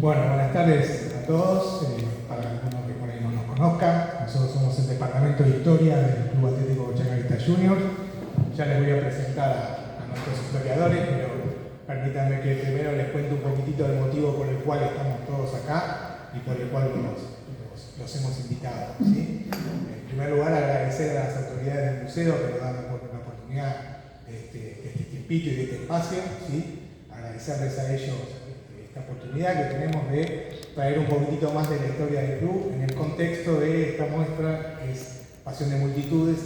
Bueno, buenas tardes a todos. Para algunos que por ahí no nos conozcan, nosotros somos el Departamento de Historia del Club Atlético Chacarita Juniors. Ya les voy a presentar a nuestros historiadores, pero permítanme que primero les cuente un poquitito del motivo por el cual estamos todos acá y por el cual los hemos invitado, ¿sí? En primer lugar, agradecer a las autoridades del museo que nos dan la oportunidad de este tiempito y de este espacio, ¿sí? Agradecerles a ellos esta oportunidad que tenemos de traer un poquitito más de la historia del club en el contexto de esta muestra que es Pasión de Multitudes,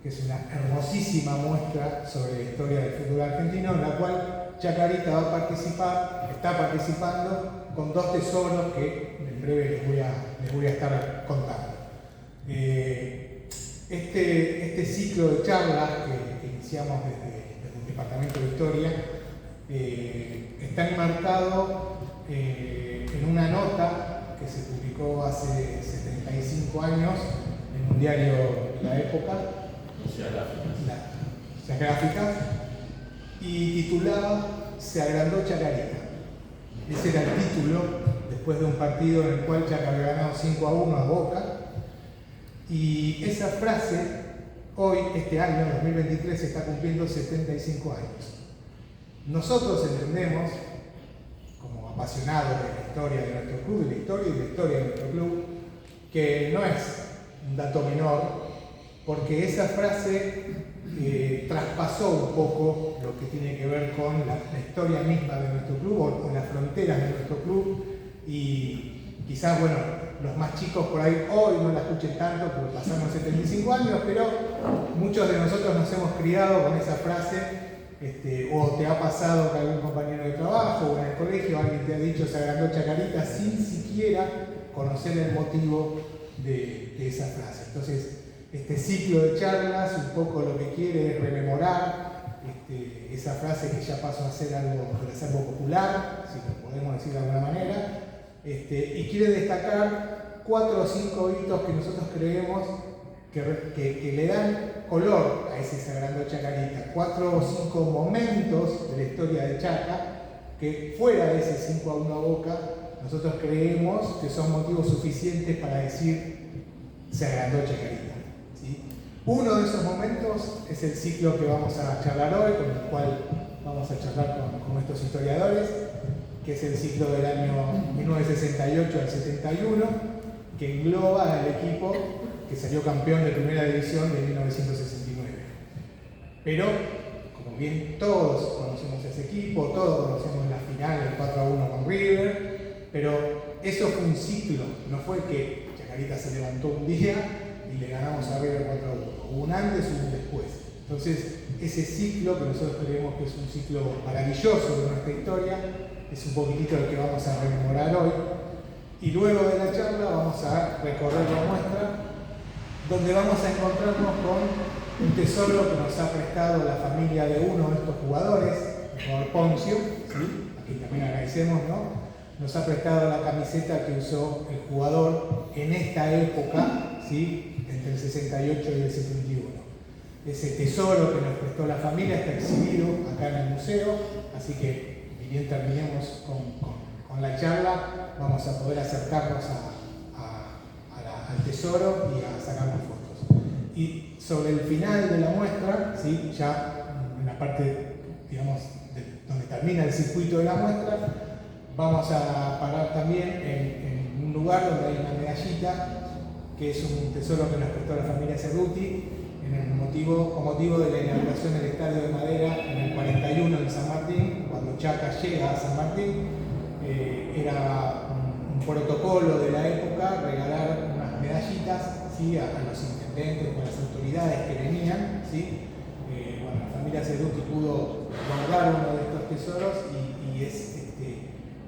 que es una hermosísima muestra sobre la historia del fútbol argentino, en la cual Chacarita está participando con dos tesoros que en breve les voy a estar contando. Este ciclo de charlas que iniciamos desde el Departamento de Historia está enmarcado en una nota que se publicó hace 75 años en un diario de la época, Noticias Gráficas, y titulaba Se agrandó Chacarita. Ese era el título después de un partido en el cual Chaca había ganado 5-1 a Boca, y esa frase hoy, este año, 2023, se está cumpliendo 75 años. Nosotros entendemos, como apasionados de la historia de nuestro club, de la historia de nuestro club, que no es un dato menor, porque esa frase traspasó un poco lo que tiene que ver con la historia misma de nuestro club o las fronteras de nuestro club, y quizás, bueno, los más chicos por ahí hoy no la escuchen tanto porque pasaron 75 años, pero muchos de nosotros nos hemos criado con esa frase. O te ha pasado que algún compañero de trabajo o en el colegio alguien te ha dicho se agrandó Chacarita sin siquiera conocer el motivo de esa frase. Entonces, este ciclo de charlas un poco lo que quiere es rememorar esa frase que ya pasó a ser algo del acervo popular, si lo podemos decir de alguna manera, y quiere destacar 4 o 5 hitos que nosotros creemos que le dan color a ese Se agrandó Chacarita, 4 o 5 momentos de la historia de Chaca que fuera de ese 5-1 a Boca nosotros creemos que son motivos suficientes para decir Se agrandó Chacarita, ¿sí? Uno de esos momentos es el ciclo que vamos a charlar hoy, con el cual vamos a charlar con nuestros historiadores, que es el ciclo del año 1968 al 71, que engloba al equipo que salió campeón de primera división de 1969. Pero, como bien todos conocemos ese equipo, todos conocemos la final del 4-1 con River, pero eso fue un ciclo, no fue que Chacarita se levantó un día y le ganamos a River 4-1, hubo un antes y un después. Entonces, ese ciclo que nosotros creemos que es un ciclo maravilloso de nuestra historia, es un poquitito el que vamos a rememorar hoy, y luego de la charla vamos a recorrer la muestra, donde vamos a encontrarnos con un tesoro que nos ha prestado la familia de uno de estos jugadores, el jugador Poncio, ¿sí? A quien también agradecemos, ¿no? Nos ha prestado la camiseta que usó el jugador en esta época, ¿sí? Entre el 68 y el 71. Ese tesoro que nos prestó la familia está exhibido acá en el museo, así que, ni bien terminemos con la charla, vamos a poder acercarnos al tesoro y a sacarnos fotos. Y sobre el final de la muestra, ¿sí? Ya en la parte, digamos, donde termina el circuito de la muestra, vamos a parar también en un lugar donde hay una medallita, que es un tesoro que nos prestó la familia Cerruti, con motivo de la inauguración del Estadio de Madera en el 41 en San Martín, cuando Chaca llega a San Martín. Era un protocolo de la época regalar unas medallitas, ¿sí? a los intendentes o a las autoridades que venían, ¿sí? Bueno, la familia Cerruti pudo guardar uno de estos tesoros y es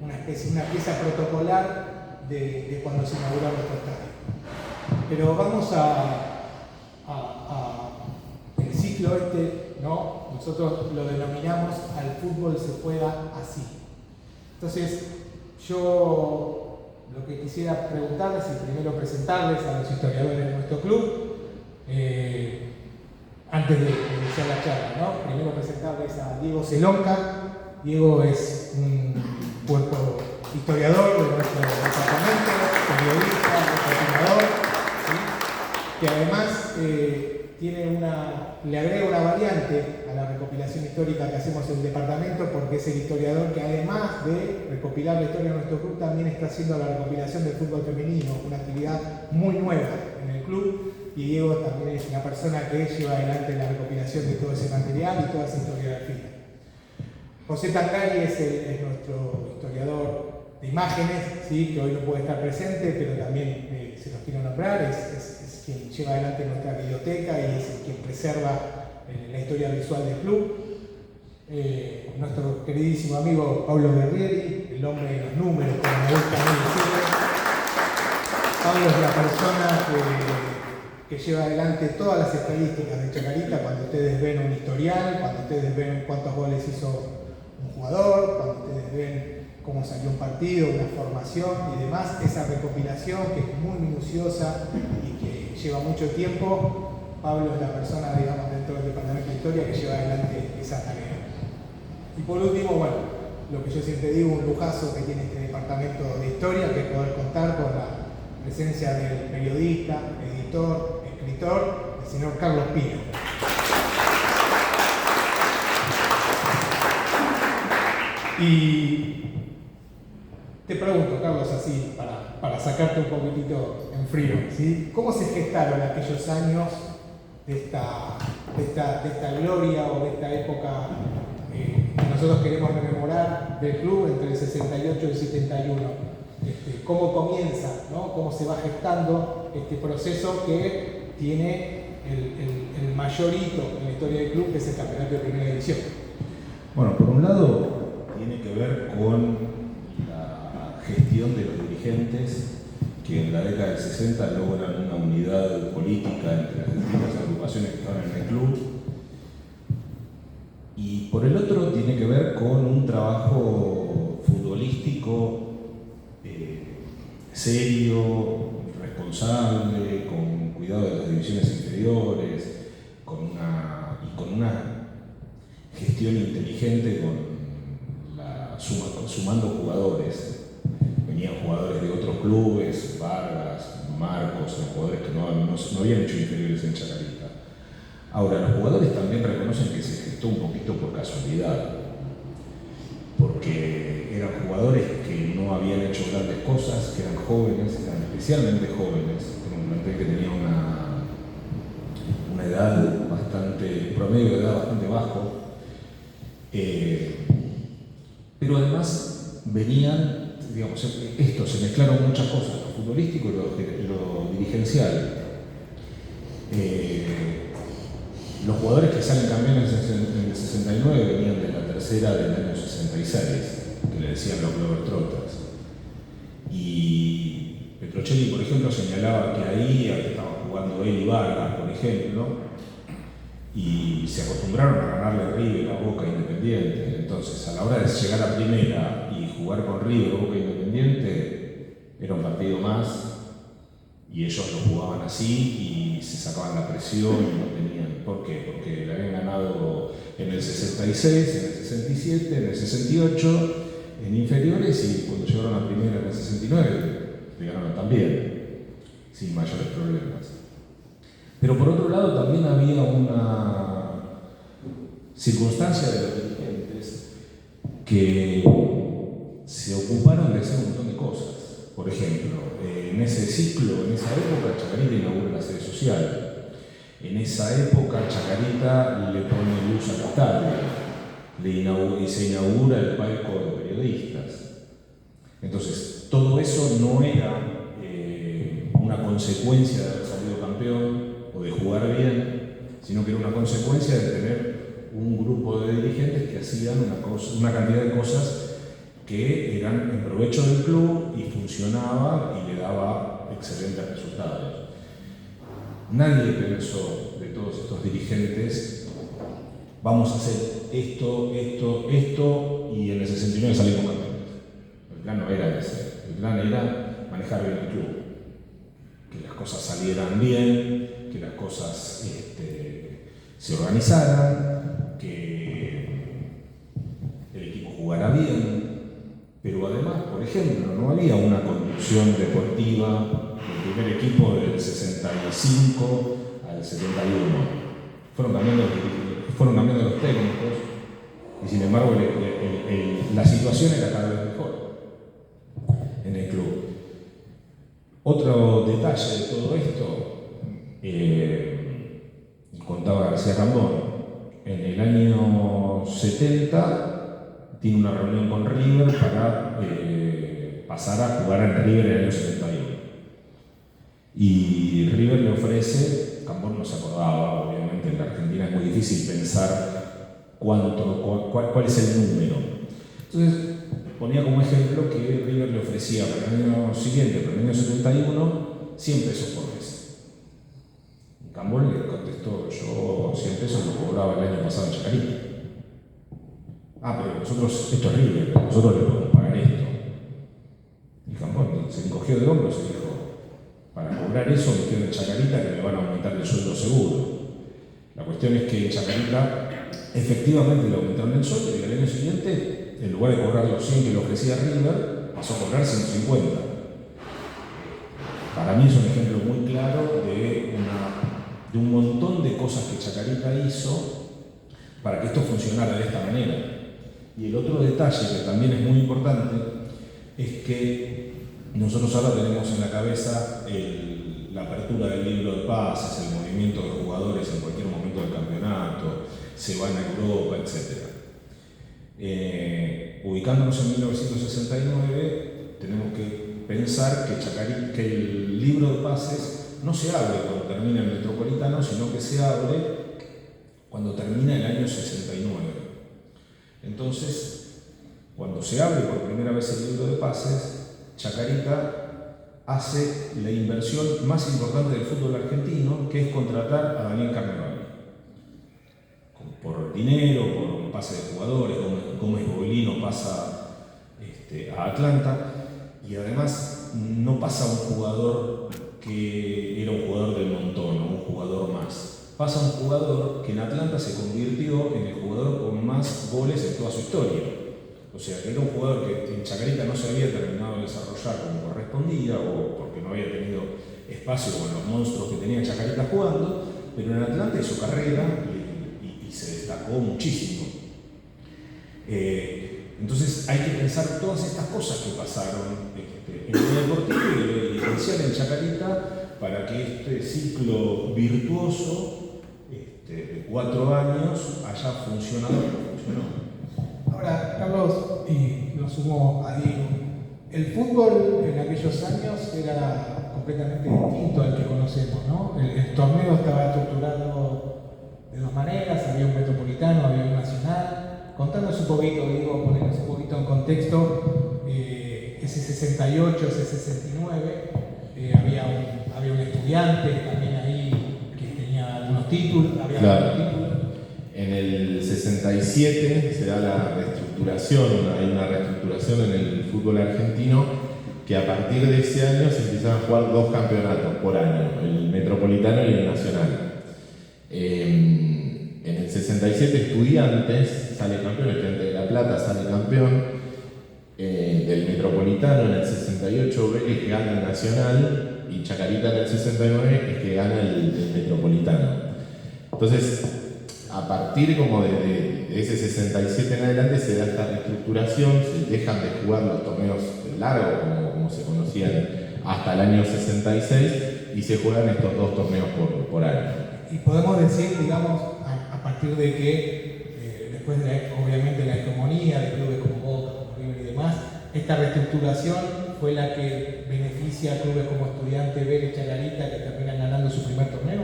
una pieza protocolar de cuando se inauguró nuestro estadio. Pero vamos el ciclo ¿no? Nosotros lo denominamos al fútbol se juega así. Entonces, yo lo que quisiera preguntarles y primero presentarles a los historiadores de nuestro club, antes de iniciar la charla, ¿no? Primero presentarles a Diego Celonca. Diego es un cuerpo historiador de nuestro departamento, periodista, opinador, ¿sí? Que además le agrega una variante a la recopilación histórica que hacemos en el departamento, porque es el historiador que, además de recopilar la historia de nuestro club, también está haciendo la recopilación del fútbol femenino, una actividad muy nueva en el club, y Diego también es una persona que lleva adelante la recopilación de todo ese material y toda esa historiografía. José Tangari es nuestro historiador de imágenes, ¿sí? Que hoy no puede estar presente, pero también se los quiero nombrar, es quien lleva adelante nuestra biblioteca y es quien preserva la historia visual del club. Nuestro queridísimo amigo Pablo Guerrieri, el hombre de los números, como me gusta a mí decirlo. Pablo es la persona que lleva adelante todas las estadísticas de Chacarita. Cuando ustedes ven un historial, cuando ustedes ven cuántos goles hizo un jugador, cuando ustedes ven cómo salió un partido, una formación y demás, esa recopilación que es muy minuciosa y que lleva mucho tiempo, Pablo es la persona, digamos, dentro del departamento de historia que lleva adelante esa tarea. Y por último, bueno, lo que yo siempre digo, un lujazo que tiene este departamento de historia, que es poder contar con la presencia del periodista, editor, escritor, el señor Carlos Pino. Y te pregunto, Carlos, así, para sacarte un poquitito en frío, ¿sí? ¿Cómo se gestaron aquellos años de esta gloria o de esta época que nosotros queremos rememorar del club entre el 68 y el 71? ¿Cómo comienza, ¿no? ¿Cómo se va gestando este proceso que tiene el mayor hito en la historia del club, que es el campeonato de primera división? Bueno, por un lado tiene que ver con la gestión de los dirigentes que en la década del 60 logran una unidad política entre las distintas agrupaciones que estaban en el club. Y por el otro tiene que ver con un trabajo futbolístico serio, responsable, con cuidado de las divisiones inferiores, con una gestión inteligente, sumando jugadores. Venían jugadores de otros clubes, Vargas, Marcos, jugadores que no habían hecho inferiores en Chacarita. Ahora, los jugadores también reconocen que se gestó un poquito por casualidad, porque eran jugadores que no habían hecho grandes cosas, que eran jóvenes, eran especialmente jóvenes, era un plantel que tenía una edad bastante, promedio de edad bastante bajo, pero además venían, digamos, se mezclaron muchas cosas, lo futbolístico y lo dirigencial. Los jugadores que salen campeones en el 69 venían de la tercera del año 66, que le decían los Globetrotters. Y Petrocelli, por ejemplo, señalaba que ahí estaban jugando él y Vargas, por ejemplo, y se acostumbraron a ganarle River, a Boca, Independiente. Entonces, a la hora de llegar a primera y jugar con River, Boca, Independiente, era un partido más, y ellos lo jugaban así y se sacaban la presión y no tenían. ¿Por qué? Porque le habían ganado en el 66, en el 67, en el 68, en inferiores, y cuando llegaron a primera en el 69, le ganaron también, sin mayores problemas. Pero por otro lado también había una circunstancia de los dirigentes que se ocuparon de hacer un montón de cosas. Por ejemplo, en ese ciclo, en esa época, Chacarita inaugura la sede social. En esa época, Chacarita le pone luz al estadio y se inaugura el palco de periodistas. Entonces, todo eso no era una consecuencia de haber salido campeón o de jugar bien, sino que era una consecuencia de tener un grupo de dirigentes que hacían una cantidad de cosas que eran en provecho del club y funcionaba y le daba excelentes resultados. Nadie pensó, de todos estos dirigentes, vamos a hacer esto, y en el 69 salimos campeones. El plan no era ese, el plan era manejar bien el club, que las cosas salieran bien, que las cosas se organizaran, que el equipo jugara bien, Pero además, por ejemplo, no había una conducción deportiva del primer equipo del 65 al 71. Fueron cambiando los técnicos y sin embargo la situación era cada vez mejor en el club. Otro detalle de todo esto, contaba García Cambón, en el año 70 tiene una reunión con River para pasar a jugar en River en el año 71. Y River le ofrece, Cambón no se acordaba, obviamente en la Argentina es muy difícil pensar cuál es el número. Entonces ponía como ejemplo que River le ofrecía para el año siguiente, para el año 71, 100 pesos por mes. Y Cambón le contestó, yo 100 pesos lo cobraba el año pasado en Chacarita. Ah, pero nosotros, esto es River, nosotros le podemos pagar esto. Y Cambón se encogió de hombros y dijo, para cobrar eso me quedo en Chacarita que me van a aumentar el sueldo seguro. La cuestión es que en Chacarita efectivamente le aumentaron el sueldo y al año siguiente, en lugar de cobrar los 100 que le ofrecía River, pasó a cobrar 150. Para mí es un ejemplo muy claro de un montón de cosas que Chacarita hizo para que esto funcionara de esta manera. Y el otro detalle que también es muy importante es que nosotros ahora tenemos en la cabeza la apertura del libro de pases, el movimiento de jugadores en cualquier momento del campeonato, se van a Europa, etc. Ubicándonos en 1969, tenemos que pensar que el libro de pases no se abre cuando termina el Metropolitano, sino que se abre cuando termina el año 69. Entonces, cuando se abre por primera vez el libro de pases, Chacarita hace la inversión más importante del fútbol argentino, que es contratar a Daniel Carnevale. Por dinero, por un pase de jugadores, Gómez Boglino pasa a Atlanta, y además no pasa un jugador que era un jugador del montón, un jugador más. Pasa un jugador que en Atlanta se convirtió en el jugador con más goles en toda su historia. O sea, que era un jugador que en Chacarita no se había terminado de desarrollar como correspondía o porque no había tenido espacio con los monstruos que tenía Chacarita jugando, pero en Atlanta hizo carrera y se destacó muchísimo. Entonces hay que pensar todas estas cosas que pasaron en el deportivo y lo dirigencial en Chacarita para que este ciclo virtuoso de 4 años haya funcionado como funcionó. Ahora, Carlos, lo sumo a Diego, el fútbol en aquellos años era completamente distinto al que conocemos, ¿no? El torneo estaba estructurado de dos maneras, había un metropolitano, había un nacional. Contanos un poquito, Diego, ponernos un poquito en contexto, ese 68, ese 69, había un estudiante también ahí que tenía algunos títulos, había algunos títulos. En el 67 se da la reestructuración, hay una reestructuración en el fútbol argentino que a partir de ese año se empiezan a jugar 2 campeonatos por año, el Metropolitano y el Nacional. En el 67 Estudiantes sale campeón, Estudiantes de La Plata sale campeón del Metropolitano, en el 68 Vélez gana el Nacional y Chacarita en el 69 es que gana el Metropolitano. Entonces, a partir como de ese 67 en adelante se da esta reestructuración, se dejan de jugar los torneos largos como se conocían hasta el año 66 y se juegan estos 2 torneos por año. Y podemos decir, digamos, a partir de que después de obviamente la hegemonía de clubes como Boca, como River y demás, esta reestructuración fue la que beneficia a clubes como Estudiantes, Vélez, Chacarita, que terminan ganando su primer torneo.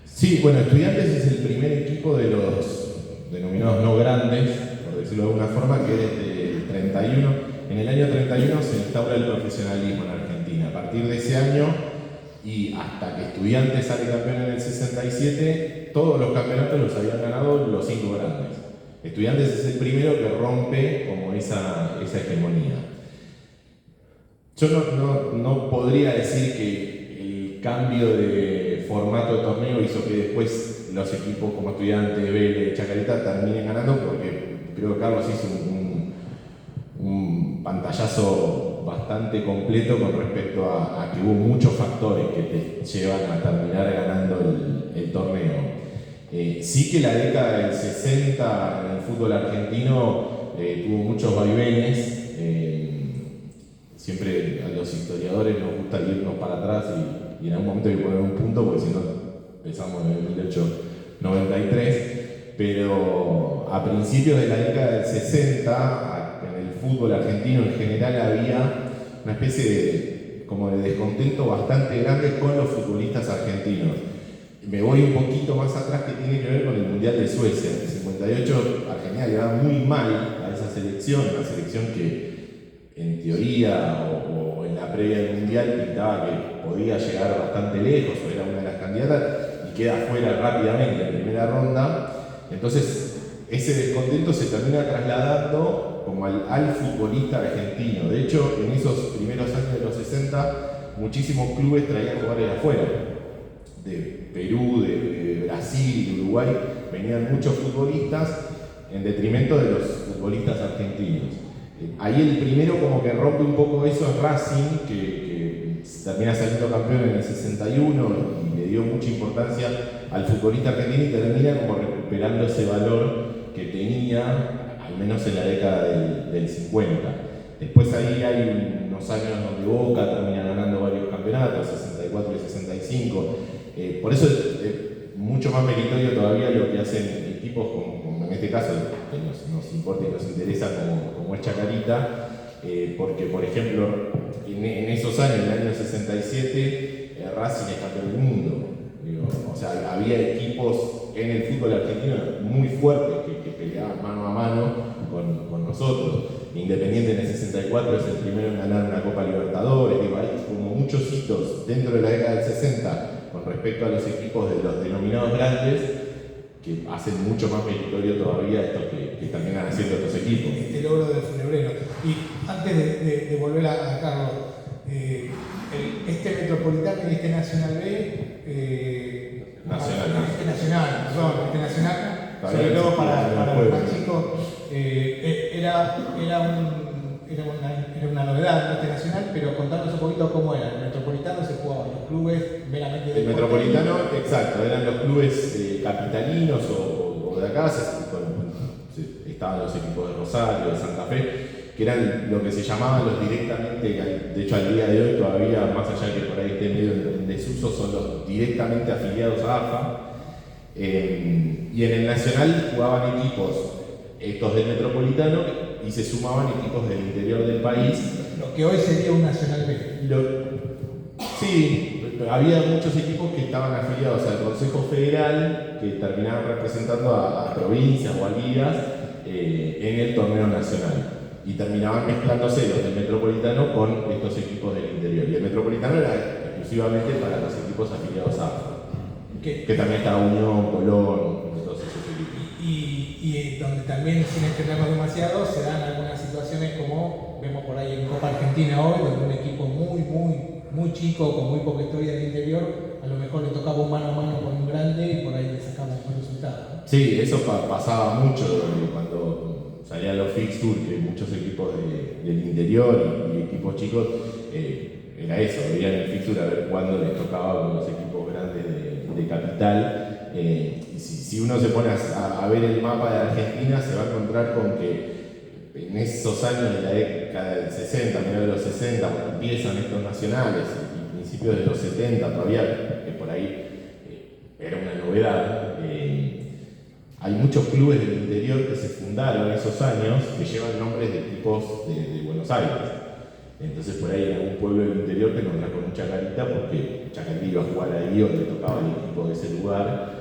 Sí, bueno, Estudiantes es el primer equipo de los denominados no grandes, por decirlo de alguna forma, que desde el 31, en el año 31 se instaura el profesionalismo en Argentina. A partir de ese año y hasta que Estudiantes sale campeón en el 67, todos los campeonatos los habían ganado los 5 grandes. Estudiantes es el primero que rompe como esa hegemonía. Yo no podría decir que el cambio de formato de torneo hizo que después los equipos como Estudiantes, Vélez, Chacarita terminen ganando, porque creo que Carlos hizo un pantallazo bastante completo con respecto a que hubo muchos factores que te llevan a terminar ganando el torneo. Sí que la década del 60 en el fútbol argentino tuvo muchos vaivenes. Siempre a los historiadores nos gusta irnos para atrás y en algún momento hay que poner un punto, porque si no empezamos en el 1893. Pero a principios de la década del 60, en el fútbol argentino en general había una especie como de descontento bastante grande con los futbolistas argentinos. Me voy un poquito más atrás, que tiene que ver con el Mundial de Suecia. En el 58 Argentina le va muy mal a esa selección, una selección que en teoría o en la previa del Mundial pintaba que podía llegar bastante lejos o era una de las candidatas, y queda fuera rápidamente en primera ronda. Entonces ese descontento se termina trasladando como al futbolista argentino. De hecho, en esos primeros años de los 60 muchísimos clubes traían jugadores de afuera, de Perú, de Brasil, de Uruguay, venían muchos futbolistas en detrimento de los futbolistas argentinos. Ahí el primero como que rompe un poco eso es Racing, que termina saliendo campeón en el 61 y le dio mucha importancia al futbolista argentino y termina como recuperando ese valor que tenía, al menos en la década del 50. Después ahí hay unos años donde Boca termina ganando varios campeonatos, 64 y 65. Por eso es mucho más meritorio todavía lo que hacen equipos como en este caso, que nos importa y nos interesa como es Chacarita, porque por ejemplo en esos años, en el año 67, Racing es campeón del mundo. O sea, había equipos en el fútbol argentino muy fuertes que peleaban mano a mano con nosotros. Independiente en el 64 es el primero en ganar una Copa Libertadores. Hay como muchos hitos dentro de la década del 60 con respecto a los equipos de los denominados grandes, que hacen mucho más meritorio todavía esto que terminan haciendo estos equipos. Este logro del Funebrero. Y antes de volver a Carlos, este Metropolitano y este Nacional B, Nacional, sobre todo para los más chicos, era una novedad este Nacional, pero contanos un poquito cómo era. El Metropolitano se jugaba en los clubes meramente de... El Metropolitano, exacto, eran los clubes capitalinos o de acá, estaban los equipos de Rosario, de Santa Fe, que eran lo que se llamaban los directamente, de hecho al día de hoy todavía, más allá de que por ahí esté medio en desuso, son los directamente afiliados a AFA. Y en el Nacional jugaban equipos, estos del Metropolitano, y se sumaban equipos del interior del país. Lo que hoy sería un Nacional B. Sí, había muchos equipos que estaban afiliados al Consejo Federal, que terminaban representando a provincias o a ligas en el torneo nacional. Y terminaban mezclándose los del Metropolitano con estos equipos del interior. Y el Metropolitano era exclusivamente para los equipos afiliados a AFA. Que también estaba Unión, Colón, todos esos equipos. Y donde también, sin extendernos demasiado, se dan algunas situaciones como vemos por ahí en Copa Argentina hoy, donde un equipo muy chico, con muy poca historia del interior, a lo mejor le tocaba un mano a mano con un grande y por ahí le sacamos un resultado, ¿no? Sí, eso pasaba mucho cuando salían los fixtures, que muchos equipos del interior y equipos chicos, era eso, veían el fixture a ver cuándo les tocaba con los equipos grandes de capital. Si uno se pone a ver el mapa de Argentina, se va a encontrar con que en esos años de la década del 60, mediados de los 60, cuando empiezan estos nacionales y principios de los 70, todavía, que por ahí era una novedad, hay muchos clubes del interior que se fundaron en esos años que llevan nombres de equipos de Buenos Aires. Entonces por ahí en algún pueblo del interior te encontrás con un Chacarita, porque Chacarita iba a jugar ahí o le tocaba el equipo de ese lugar,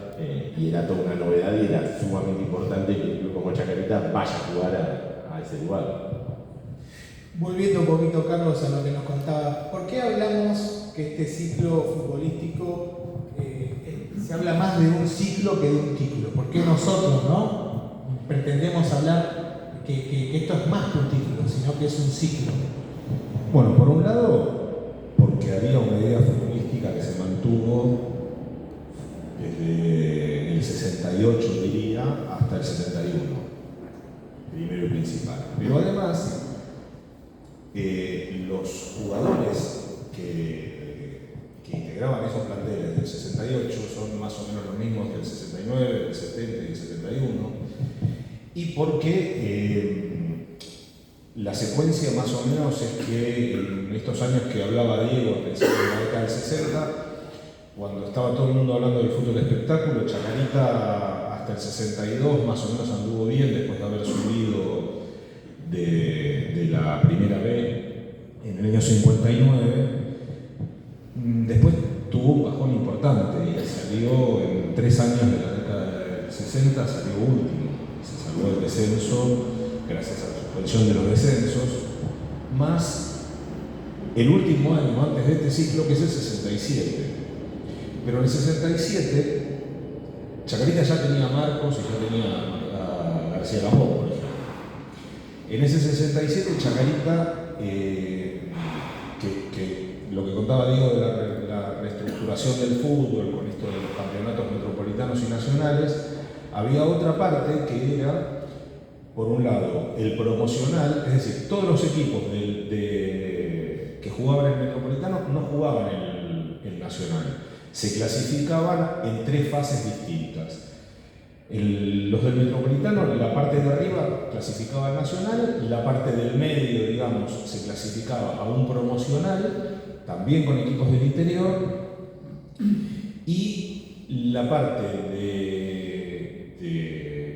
y era toda una novedad y era sumamente importante que un club como Chacarita vaya a jugar a ese lugar. Volviendo un poquito, Carlos, a lo que nos contaba, ¿por qué hablamos que este ciclo futbolístico se habla más de un ciclo que de un título? ¿Por qué nosotros pretendemos hablar que esto es más que un título, sino que es un ciclo? Bueno, por un lado, porque había una idea futbolística que se mantuvo desde el 68, diría, hasta el 71, primero y principal. Pero además, los jugadores que integraban esos planteles del 68 son más o menos los mismos del 69, del 70 y del 71, y porque la secuencia más o menos es que en estos años que hablaba Diego, a principios de la década del 60, cuando estaba todo el mundo hablando del fútbol de espectáculo, Chacarita hasta el 62 más o menos anduvo bien después de haber subido de la primera B en el año 59. Después tuvo un bajón importante y salió en 3 años de la década del 60, salió último, se salvó del descenso gracias a la suspensión de los descensos, más el último año antes de este ciclo, que es el 67. Pero en el 67 Chacarita ya tenía a Marcos y ya tenía a García Lambó, por ejemplo. En ese 67 Chacarita, que lo que contaba Diego de la reestructuración del fútbol con esto de los campeonatos metropolitanos y nacionales, había otra parte que era, por un lado, el promocional, es decir, todos los equipos que jugaban en el metropolitano no jugaban en el nacional. Se clasificaban en 3 fases distintas. Los del metropolitano, la parte de arriba clasificaba al nacional, la parte del medio, digamos, se clasificaba a un promocional, también con equipos del interior, y la parte de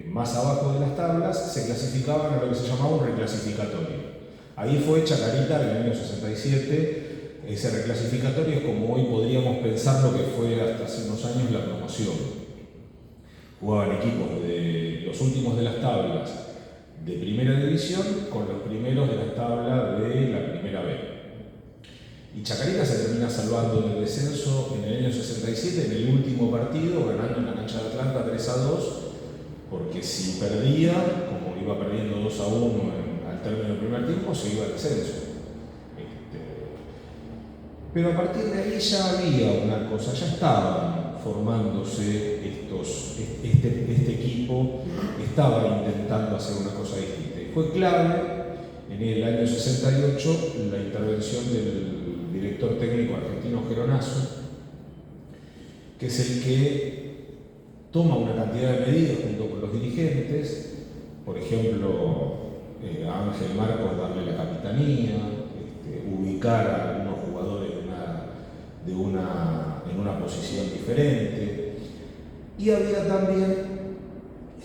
más abajo de las tablas se clasificaban a lo que se llamaba un reclasificatorio. Ahí fue Chacarita en el año 67. Ese reclasificatorio es como hoy podríamos pensar lo que fue hasta hace unos años la promoción. Jugaban equipos de los últimos de las tablas de primera división con los primeros de la tabla de la primera B. Y Chacarita se termina salvando del descenso en el año 67 en el último partido, ganando en la cancha de Atlanta 3-2, porque si perdía, como iba perdiendo 2-1 al término del primer tiempo, se iba al descenso. Pero a partir de ahí ya había una cosa, ya estaban formándose este equipo, estaba intentando hacer una cosa distinta. Y fue clave en el año 68 la intervención del director técnico argentino Geronasso, que es el que toma una cantidad de medidas junto con los dirigentes, por ejemplo, a Ángel Marcos darle la capitanía, ubicar a algunos jugadores en una posición diferente. Y había también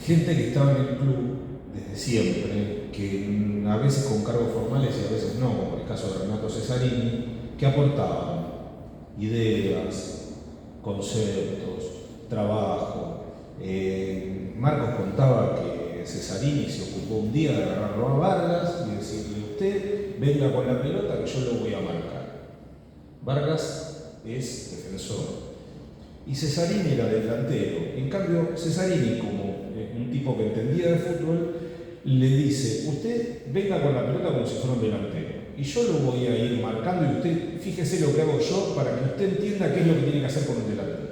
gente que estaba en el club desde siempre, que a veces con cargos formales y a veces no, como el caso de Renato Cesarini, que aportaban ideas, conceptos, trabajo. Marcos contaba que Cesarini se ocupó un día de agarrarlo a Vargas y decirle: usted venga con la pelota que yo lo voy a marcar. Vargas es defensor y Cesarini era delantero. En cambio, Cesarini, como un tipo que entendía de fútbol, le dice: usted venga con la pelota como si fuera un delantero y yo lo voy a ir marcando y usted fíjese lo que hago yo para que usted entienda qué es lo que tiene que hacer con un delantero.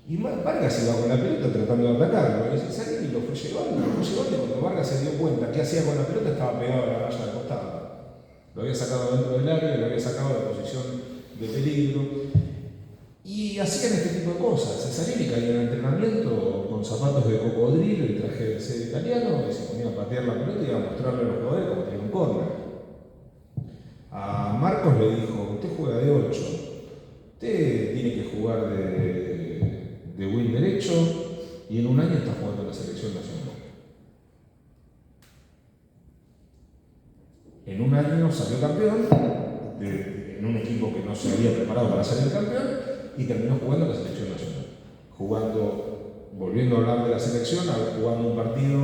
Y Vargas iba con la pelota tratando de atacarlo, y Cesarini lo fue llevando, y cuando Vargas se dio cuenta qué hacía con la pelota, estaba pegado a la raya de costado. Lo había sacado dentro del área, lo había sacado de posición de peligro. Y hacían este tipo de cosas. Cesarini caía en el entrenamiento con zapatos de cocodrilo y traje de sede italiano, y se ponía a patear la pelota y a mostrarle a los jugadores cómo tenía un córner. A Marcos le dijo: usted juega de 8, usted tiene que jugar de wing derecho y en un año está jugando en la selección nacional. En un año salió campeón, en un equipo que no se había preparado para salir campeón, y terminó jugando en la selección nacional. Volviendo a hablar de la selección, jugando un partido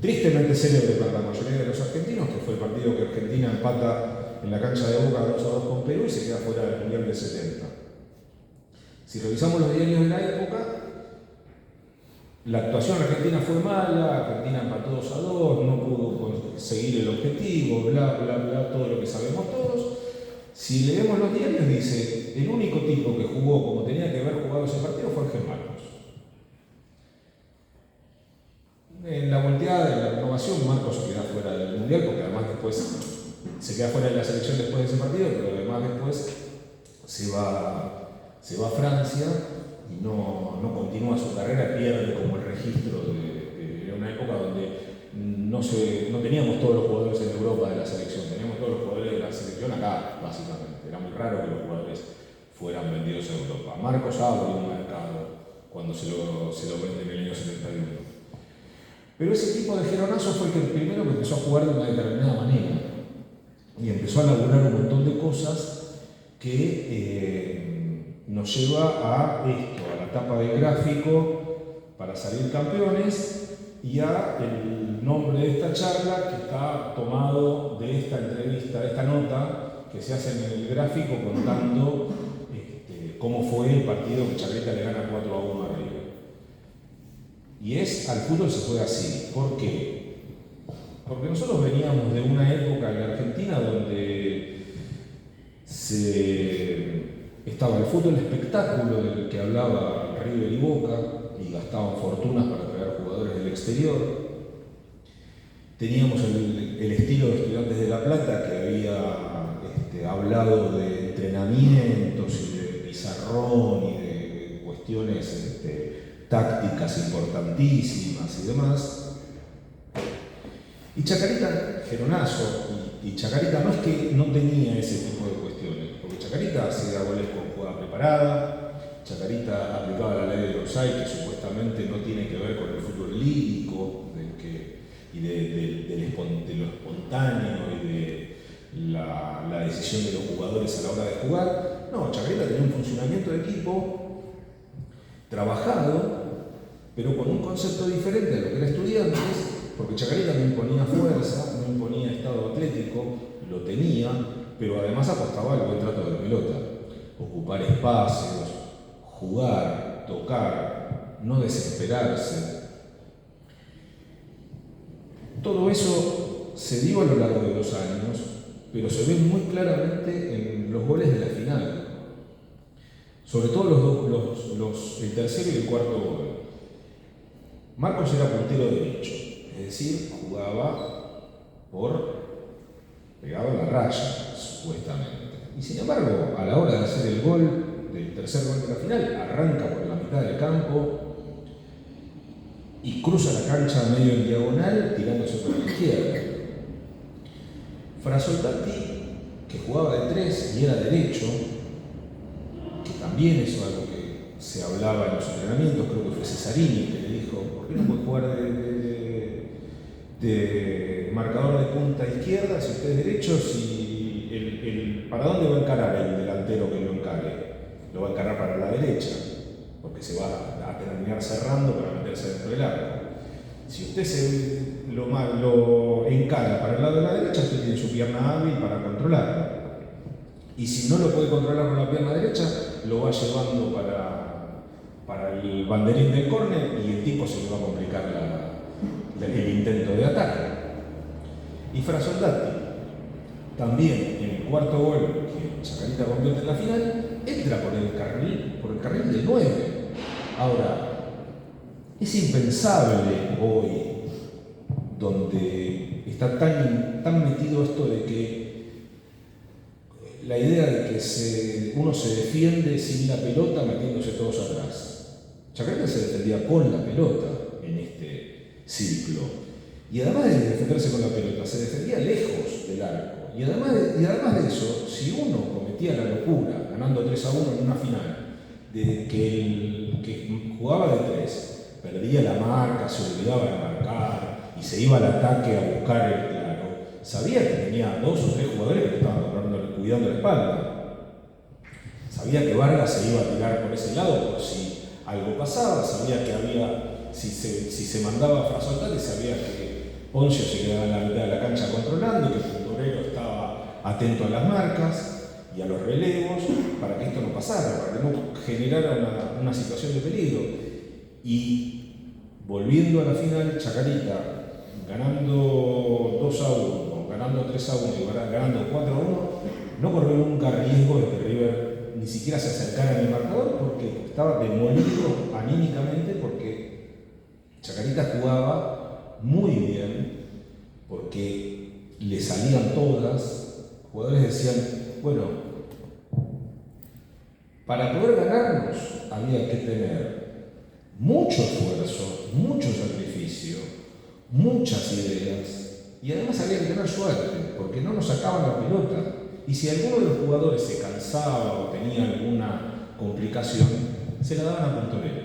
tristemente célebre para la mayoría de los argentinos, que fue el partido que Argentina empata en la cancha de Boca 2-2 con Perú y se queda fuera del Mundial del 70. Si revisamos los diarios de la época, la actuación argentina fue mala, Argentina empató 2-2, no pudo conseguir el objetivo, bla, bla, bla, todo lo que sabemos todos. Si leemos los diarios, dice: el único tipo que jugó como tenía que haber jugado ese partido fue Ángel Marcos. En la volteada de la renovación, Marcos se queda fuera del Mundial, porque además después se queda fuera de la selección después de ese partido, pero además después se va a Francia y no continúa su carrera, pierde como el registro de una época donde no teníamos todos los jugadores en Europa de la selección, teníamos todos los jugadores de la selección acá, básicamente. Era muy raro que los jugadores fueran vendidos a Europa. Marcos abre un mercado cuando se lo vende en el año 71. Pero ese tipo de Geronasso fue el primero que empezó a jugar de una determinada manera y empezó a laburar un montón de cosas que nos lleva a esto, a la tapa del gráfico para salir campeones y a el nombre de esta charla que está tomado de esta entrevista, de esta nota que se hace en el gráfico contando cómo fue el partido que Chacarita le gana 4-1 a River. Y al fútbol se juega así. ¿Por qué? Porque nosotros veníamos de una época en la Argentina donde estaba el fútbol espectáculo del que hablaba River y Boca y gastaban fortunas para traer jugadores del exterior. Teníamos el estilo de Estudiantes de La Plata que había hablado de entrenamientos y de pizarrón y de cuestiones tácticas importantísimas y demás. Y Chacarita, Geronasso y Chacarita no es que no tenía ese tipo de cuestiones, porque Chacarita hacía goles con jugada preparada, Chacarita aplicaba la ley de offside que supuestamente no tiene que ver con el fútbol lírico de lo espontáneo y de la decisión de los jugadores a la hora de jugar. No, Chacarita tenía un funcionamiento de equipo trabajado, pero con un concepto diferente a lo que era Estudiantes, porque Chacarita no imponía fuerza, no imponía estado atlético, lo tenía, pero además apostaba al buen trato de la pelota, ocupar espacios, jugar, tocar, no desesperarse. Todo eso se dio a lo largo de los años, pero se ve muy claramente en los goles de la final. Sobre todo el tercero y el cuarto gol. Marcos era puntero derecho, es decir, pegaba en la raya, supuestamente. Y sin embargo, a la hora de hacer el gol, del tercer gol de la final, arranca por la mitad del campo y cruza la cancha medio en diagonal, tirándose por la izquierda. Frasoldati, que jugaba de 3 y era derecho, que también es algo que se hablaba en los entrenamientos, creo que fue Cesarini que le dijo, ¿por qué no puede jugar de marcador de punta izquierda si usted es derecho? ¿Para dónde va a encarar el delantero que lo encare? Lo va a encarar para la derecha, porque se va a terminar cerrando para meterse dentro del arco. Si usted lo encara para el lado de la derecha, usted tiene su pierna hábil para controlarlo. Y si no lo puede controlar con la pierna derecha, lo va llevando para el banderín del córner y el tipo se le va a complicar el intento de ataque. Y Frasoldati, también en el cuarto gol que Chacarita convierte en la final, entra por el carril del 9. Ahora, es impensable hoy, donde está tan metido esto de que la idea de que uno se defiende sin la pelota metiéndose todos atrás. Chacarita se defendía con la pelota en este ciclo. Y además de defenderse con la pelota, se defendía lejos del arco. Y además de eso, si uno cometía la locura, ganando 3-1 en una final, de que el que jugaba de 3 perdía la marca, se olvidaba de marcar y se iba al ataque a buscar el claro, sabía que tenía 2 o 3 jugadores que le estaban cuidando la espalda. Sabía que Vargas se iba a tirar por ese lado por si algo pasaba, sabía que si se mandaba a Frasoldati, sabía que Poncio se quedaba en la mitad de la cancha controlando, que Puntorero estaba atento a las marcas y a los relevos para que esto no pasara, para que no generara una situación de peligro. Y volviendo a la final, Chacarita ganando 2-1, ganando 3-1 y ganando 4-1, no corrió nunca riesgo de que River ni siquiera se acercara en el marcador porque estaba demolido anímicamente, porque Chacarita jugaba muy bien, porque le salían todas, jugadores decían, bueno, para poder ganarnos había que tener mucho esfuerzo, mucho sacrificio, muchas ideas y además había que tener suerte porque no nos sacaban la pelota y si alguno de los jugadores se cansaba o tenía alguna complicación, se la daban a Puntorero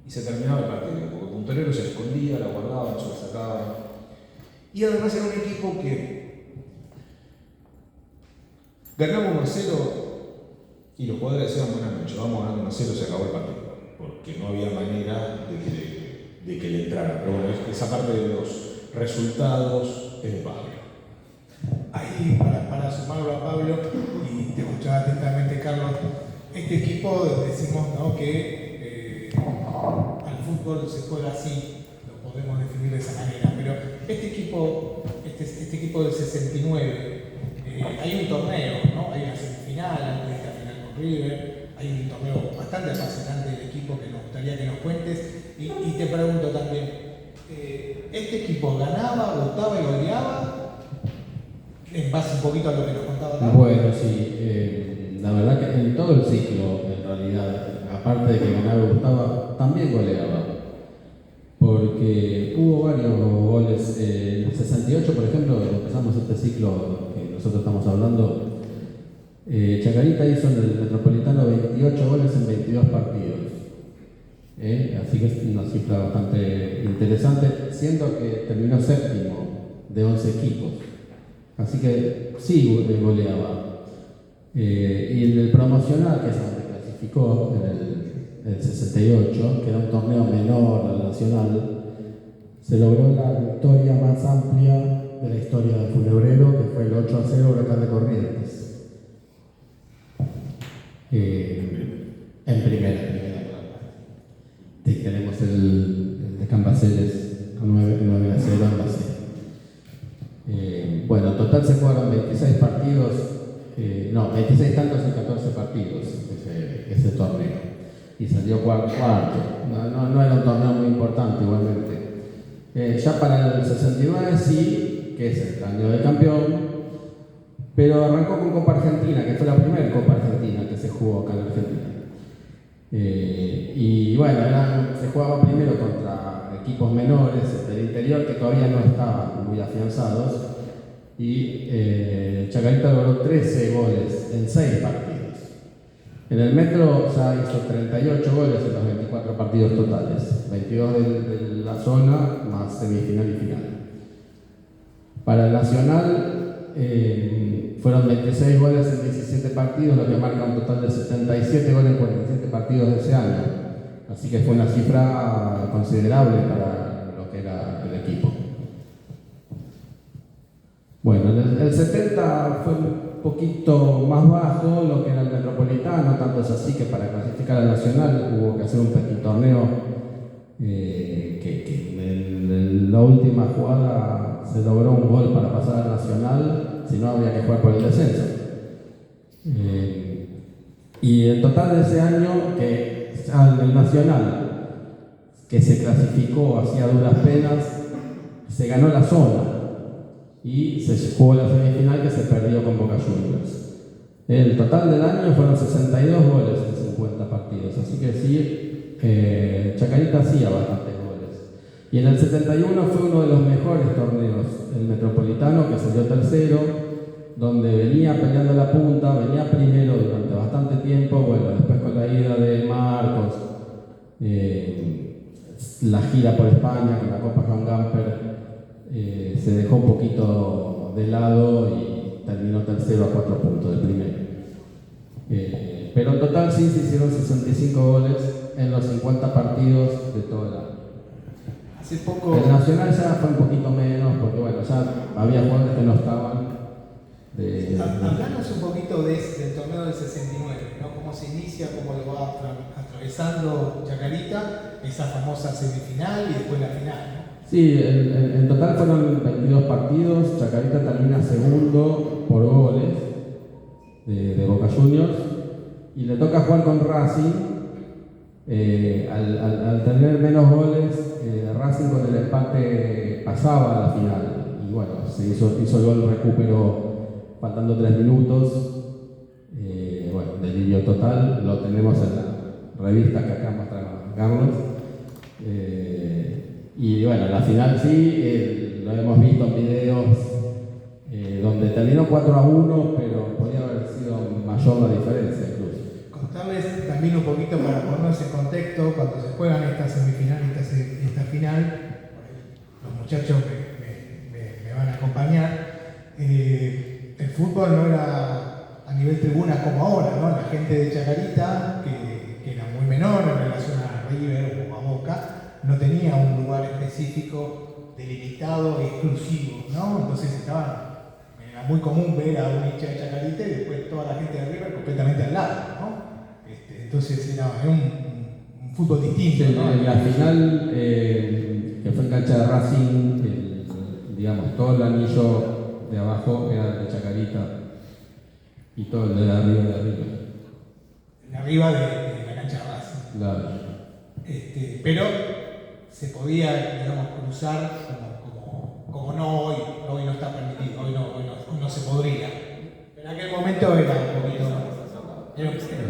y se terminaba el partido porque Puntorero se escondía, la guardaba, se la sacaba y además era un equipo que ganaba 1-0 y los jugadores decían, buenas noches, vamos ganando 1-0, se acabó el partido porque no había manera de que le entrara. Pero bueno, esa parte de los resultados es de Pablo. Ahí, para sumarlo a Pablo, y te escuchaba atentamente, Carlos, este equipo decimos, ¿no?, que al fútbol se juega así, lo podemos definir de esa manera, pero este equipo del 69, hay un torneo, ¿no? Hay una semifinal, antes de esta final con River, hay un torneo bastante apasionante del equipo que nos gustaría que nos cuentes, y te pregunto también, ¿este equipo ganaba, gustaba y goleaba? En base un poquito a lo que nos contaba acá. Bueno, sí, la verdad que en todo el ciclo, en realidad, aparte de que ganaba y gustaba, también goleaba. Porque hubo varios goles. En el 68, por ejemplo, empezamos este ciclo que nosotros estamos hablando. Chacarita hizo en el Metropolitano 28 goles en 22 partidos. Así que es una cifra bastante interesante, siendo que terminó séptimo de 11 equipos. Así que sí goleaba. Y en el promocional, que es donde clasificó en el 68, que era un torneo menor al nacional, se logró la victoria más amplia de la historia del Funebrero, que fue el 8-0 Huracán de Corrientes. En primera. Tenemos el de Cambaceres con 9-0 en base. Bueno, en total se jugaron 26 partidos, 26 tantos en 14 partidos ese torneo. Y salió cuarto. No era un torneo muy importante igualmente. Ya para el 69 sí, que es el año del campeón, pero arrancó con Copa Argentina, que fue la primera Copa Argentina que se jugó acá en Argentina. Y bueno, se jugaba primero contra equipos menores del interior que todavía no estaban muy afianzados y Chacarita logró 13 goles en 6 partidos. En el Metro ya hizo 38 goles en los 24 partidos totales, 22 de la zona más semifinal y final. Para el Nacional fueron 26 goles en 17 partidos, lo que marca un total de 77 goles en 47 partidos de ese año. Así que fue una cifra considerable para lo que era el equipo. Bueno, el 70 fue un poquito más bajo lo que era el Metropolitano, tanto es así que para clasificar al Nacional hubo que hacer un petit torneo que en la última jugada se logró un gol para pasar al Nacional, si no habría que jugar por el descenso. Y el total de ese año, que el Nacional, que se clasificó hacia duras penas, se ganó la zona y se jugó la semifinal que se perdió con Boca Juniors. El total del año fueron 62 goles en 50 partidos, así que sí, Chacarita hacía bastantes goles. Y en el 71 fue uno de los mejores torneos, el Metropolitano, que salió tercero, donde venía peleando la punta, venía primero durante bastante tiempo. Bueno, después con la ida de Marcos, la gira por España con la Copa Joan Gamper, se dejó un poquito de lado y terminó tercero a 4 puntos del primero. Pero en total sí se hicieron 65 goles en los 50 partidos de todo el año. Hace poco... El Nacional ya fue un poquito menos, porque bueno, ya había jugadores que no estaban. Hablanos un poquito del torneo del 69, ¿no? Cómo se inicia, cómo lo va atravesando Chacarita, esa famosa semifinal y después la final, ¿no? Sí, en total fueron 22 partidos. Chacarita termina segundo por goles de Boca Juniors y le toca jugar con Racing. Al tener menos goles, Racing con el empate pasaba a la final y bueno, se hizo el gol recupero faltando 3 minutos. Bueno, delirio total, lo tenemos en la revista que acá muestra Carlos. Y bueno, la final sí, lo hemos visto en videos donde terminó 4-1, pero podría haber sido mayor la diferencia incluso. Contarles también un poquito para ponernos en contexto, cuando se juegan esta semifinal y esta final, los muchachos me van a acompañar, el fútbol no era a nivel tribuna como ahora, ¿no? La gente de Chacarita, que era muy menor en relación a River o a Boca, no tenía un lugar específico delimitado e exclusivo, ¿no? Entonces era muy común ver a un hincha de Chacarita y después toda la gente de River completamente al lado, ¿no? Entonces era un fútbol distinto, Sí, ¿no? en la final, que fue en cancha de Racing, digamos, todo el anillo de abajo era de Chacarita y todo el de arriba de River. De arriba de la cancha de Racing. Claro. Pero se podía, digamos, cruzar como no hoy. Hoy no está permitido, hoy no se podría. En aquel momento era un poquito más.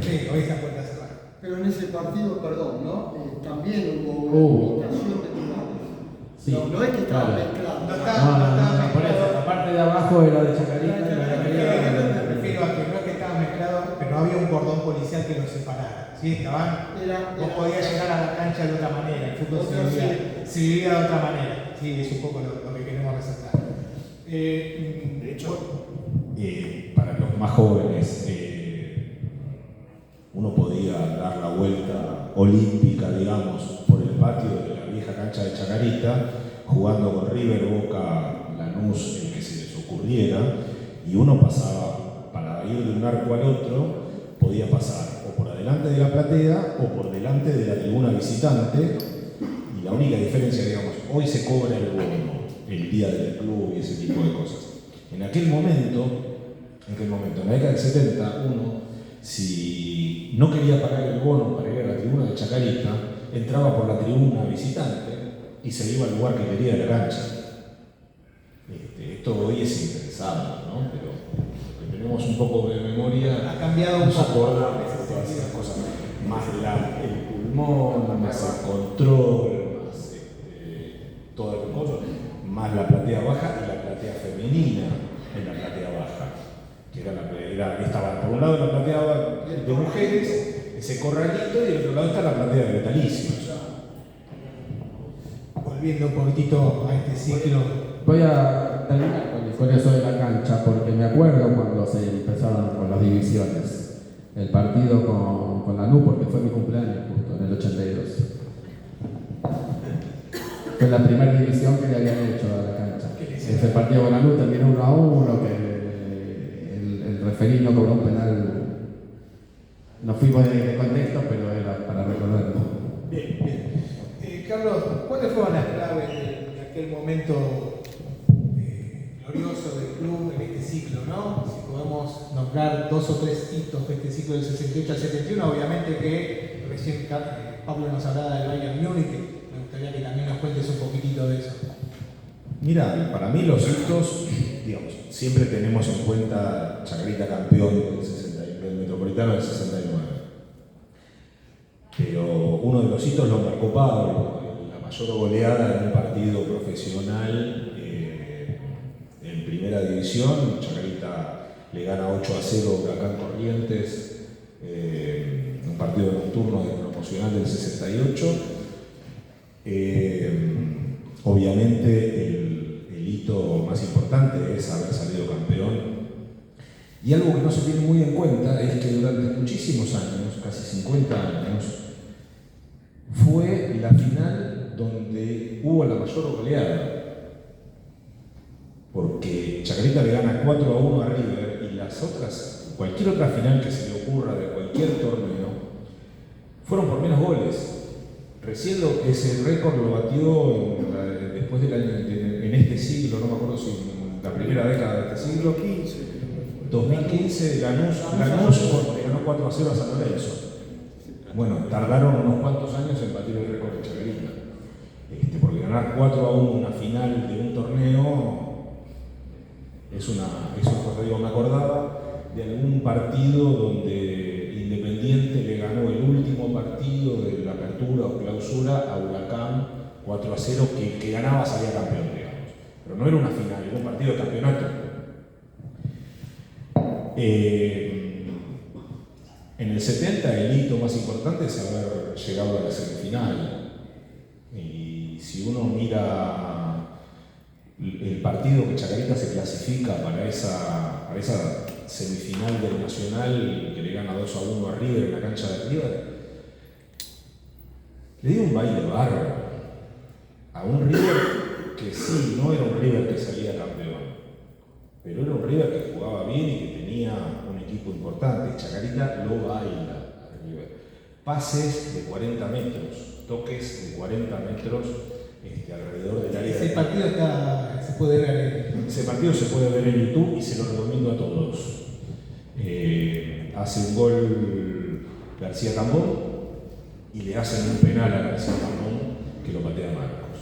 Sí, hoy está puerta cerrada. Pero en ese partido, perdón, ¿no? También hubo una limitación de lugares. Sí, no es que estaba claro. mezclado. No estaba Por eso, la parte de abajo era de Chacarita y la de arriba era Me de refiero a que no es que estaba mezclado, pero no había un cordón policial que los separara. ¿Sí? Vos podías llegar a la cancha de otra manera, el fútbol se vivía de otra manera. Sí, es un poco lo que queremos resaltar. De hecho, para los más jóvenes, uno podía dar la vuelta olímpica, digamos, por el patio de la vieja cancha de Chacarita, jugando con River, Boca, Lanús, el que se les ocurriera, y uno pasaba, para ir de un arco al otro, podía pasar o por adelante de la platea o por delante de la tribuna visitante, y la única diferencia, digamos, hoy se cobra el bono, el día del club y ese tipo de cosas. En aquel momento, en la década del 70, uno, si no quería pagar el bono para ir a la tribuna de Chacarita, entraba por la tribuna visitante y se iba al lugar que quería de la cancha. Esto hoy es impensable, ¿no? Pero lo que tenemos un poco de memoria Ha cambiado un nos poco. acordamos de todas esas cosas. Más el pulmón, más el control, más todas las cosas, más la platea baja y la platea femenina en la platea baja. Que estaba por un lado la platea de mujeres, ese corralito, y del otro lado está la platea de vitalicios. Volviendo un poquitito a este ciclo. Voy a terminar con eso de la cancha porque me acuerdo cuando se empezaron con las divisiones. El partido con Lanús, porque fue mi cumpleaños justo en el 82. Fue la primera división que le habían hecho a la cancha. Ese partido con Lanús terminó 1-1, que el referí no cobró un penal. No fuimos de contexto, pero era para recordarlo. Bien. Carlos, ¿cuáles fueron las claves de aquel momento glorioso del club en este ciclo, ¿no? Si podemos nombrar 2 o 3 hitos de este ciclo del 68 al 71, obviamente que recién Pablo nos hablaba del Bayern Múnich, me gustaría que también nos cuentes un poquitito de eso. Mira, para mí los hitos, digamos, siempre tenemos en cuenta Chacarita campeón del Metropolitano del 69. Pero uno de los hitos lo marcó Pablo, la mayor goleada en un partido profesional en primera división. Chacarita le gana 8-0 a Huracán Corrientes, un partido nocturno de promocional del 68. Obviamente el hito más importante es haber salido campeón. Y algo que no se tiene muy en cuenta es que durante muchísimos años, casi 50 años, fue la final donde hubo la mayor goleada. Porque Chacarita le gana 4-1 a River y las otras, cualquier otra final que se le ocurra de cualquier torneo, fueron por menos goles. Recién ese récord lo batió después del año, en este siglo, no me acuerdo si en la primera década de este siglo, 2015, Lanús le ganó 4-0 a San Lorenzo. Bueno, tardaron unos cuantos años en batir el récord de Chacarita. Porque ganar 4-1 una final de un torneo Es una cosa, digo, me acordaba de algún partido donde Independiente le ganó el último partido de la apertura o clausura a Huracán 4-0, que el que ganaba salía campeón, digamos. Pero no era una final, era un partido de campeonato. En el 70 el hito más importante es haber llegado a la semifinal. Y si uno mira el partido que Chacarita se clasifica para esa semifinal del Nacional, que le gana 2-1 a River en la cancha de River, le dio un baile bárbaro a un River que sí, no era un River que salía campeón, pero era un River que jugaba bien y que tenía un equipo importante. Chacarita lo baila a River. Pases de 40 metros, toques de 40 metros alrededor del área. Ese partido se puede ver Ese partido se puede ver en YouTube y se lo recomiendo a todos. Hace un gol García Cambón y le hacen un penal a García Cambón que lo patea Marcos.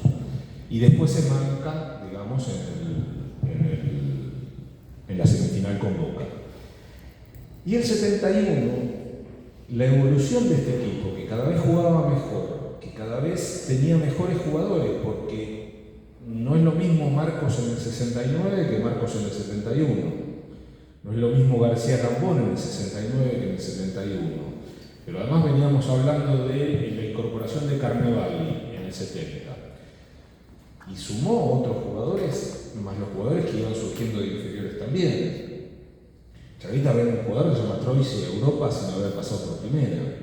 Y después se marca, digamos, en la semifinal con Boca. Y el 71, la evolución de este equipo, que cada vez jugaba mejor, que cada vez tenía mejores jugadores, porque no es lo mismo Marcos en el 69 que Marcos en el 71. No es lo mismo García Cambón en el 69 que en el 71. Pero además veníamos hablando de la incorporación de Carnevali en el 70. Y sumó otros jugadores, más los jugadores que iban surgiendo de inferiores también. Chacarita ve un jugador que se llama Troisi de Europa sin haber pasado por primera.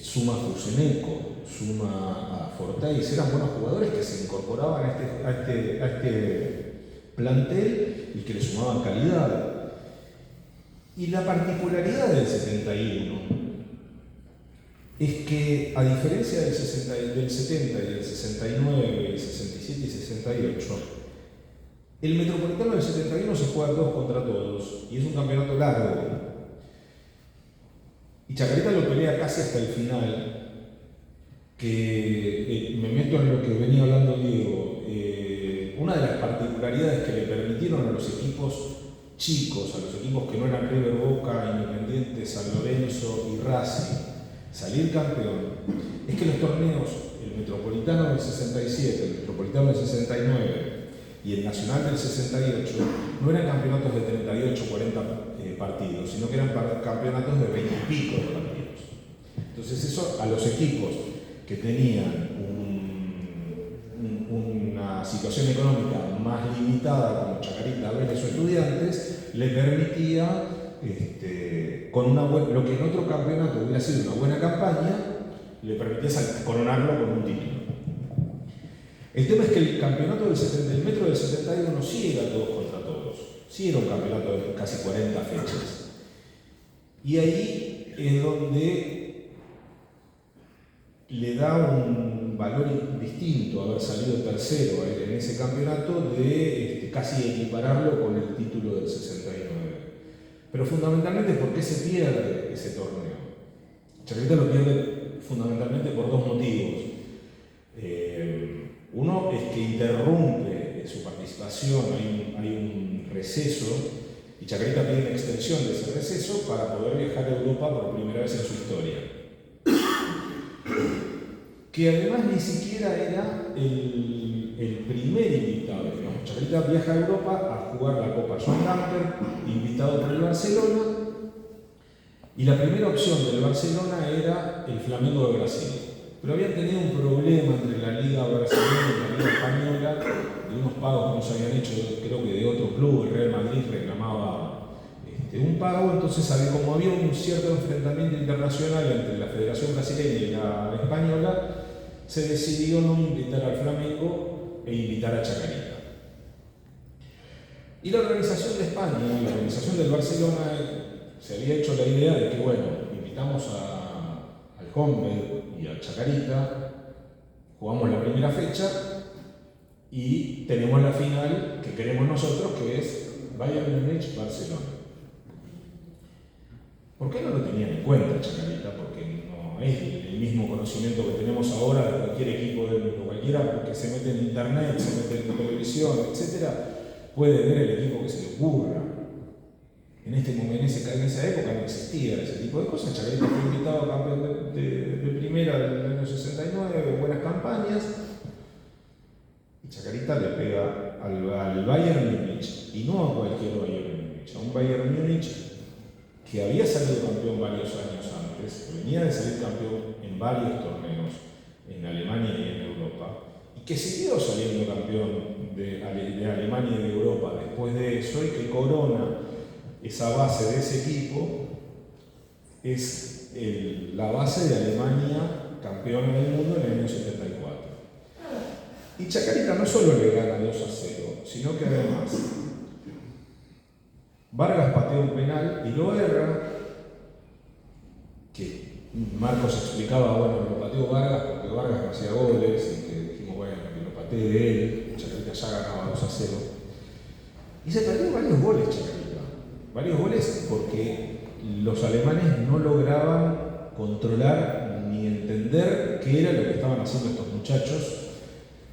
Suma a Fuseneco, suma a Fortais, eran buenos jugadores que se incorporaban a este plantel y que le sumaban calidad. Y la particularidad del 71 es que, a diferencia del 70 y del 69, el 67 y 68, el Metropolitano del 71 se juega todos contra todos y es un campeonato largo. Y Chacarita lo pelea casi hasta el final, que me meto en lo que venía hablando Diego. Una de las particularidades que le permitieron a los equipos chicos, a los equipos que no eran River, Boca, Independiente, San Lorenzo y Racing, salir campeón, es que los torneos, el Metropolitano del 67, el Metropolitano del 69 y el Nacional del 68, no eran campeonatos de 38 o 40 partidos, sino que eran campeonatos de 20 y pico de partidos. Entonces eso a los equipos que tenían una situación económica más limitada, como Chacarita, Vélez o Estudiantes, le permitía, con lo que en otro campeonato hubiera sido una buena campaña, le permitía coronarlo con un título. El tema es que el campeonato del Metro del 71 sí era todos contra todos, sí era un campeonato de casi 40 fechas. Y ahí es donde le da un valor distinto haber salido tercero en ese campeonato, de casi equipararlo con el título del 69. Pero fundamentalmente, ¿por qué se pierde ese torneo? Chacarita lo pierde fundamentalmente por dos motivos. Uno es que interrumpe su participación, hay un receso, y Chacarita pide una extensión de ese receso para poder viajar a Europa por primera vez en su historia. Que además ni siquiera era el primer invitado. Digamos. Chacarita viaja a Europa a jugar la Copa Joan Gamper, invitado por el Barcelona, y la primera opción del Barcelona era el Flamengo de Brasil. Pero habían tenido un problema entre la Liga Brasileña y la Liga Española, de unos pagos que no se habían hecho, creo que de otro club. El Real Madrid reclamaba un pago, entonces como había un cierto enfrentamiento internacional entre la Federación Brasileña y la Española, se decidió no invitar al Flamengo e invitar a Chacarita. Y la organización de España, la organización del Barcelona, se había hecho la idea de que, bueno, invitamos al Hombre y a Chacarita, jugamos la primera fecha y tenemos la final que queremos nosotros, que es Bayern Múnich-Barcelona. ¿Por qué no lo tenían en cuenta Chacarita? Porque no es el mismo conocimiento que tenemos ahora de cualquier equipo del mundo. Cualquiera que se mete en internet, se mete en televisión, etc., puede ver el equipo que se le ocurra. En esa época no existía ese tipo de cosas. Chacarita fue invitado a campeón de primera del año 69, buenas campañas. Y Chacarita le pega al Bayern Múnich, y no a cualquier Bayern Múnich, a un Bayern Múnich que había salido campeón varios años antes, que venía de salir campeón en varios torneos en Alemania y en Europa, y que siguió saliendo campeón de Alemania y de Europa después de eso, y que corona esa base de ese equipo es la base de Alemania campeona del mundo en el año 74. Y Chacarita no solo le gana 2-0, sino que además Vargas patea un penal y lo erra, que Marcos explicaba, bueno, lo pateó Vargas porque Vargas no hacía goles, y que dijimos, bueno, que lo patee de él. Chacarita ya ganaba 2-0. Y se perdió varios goles Chacarita. Varios goles porque los alemanes no lograban controlar ni entender qué era lo que estaban haciendo estos muchachos.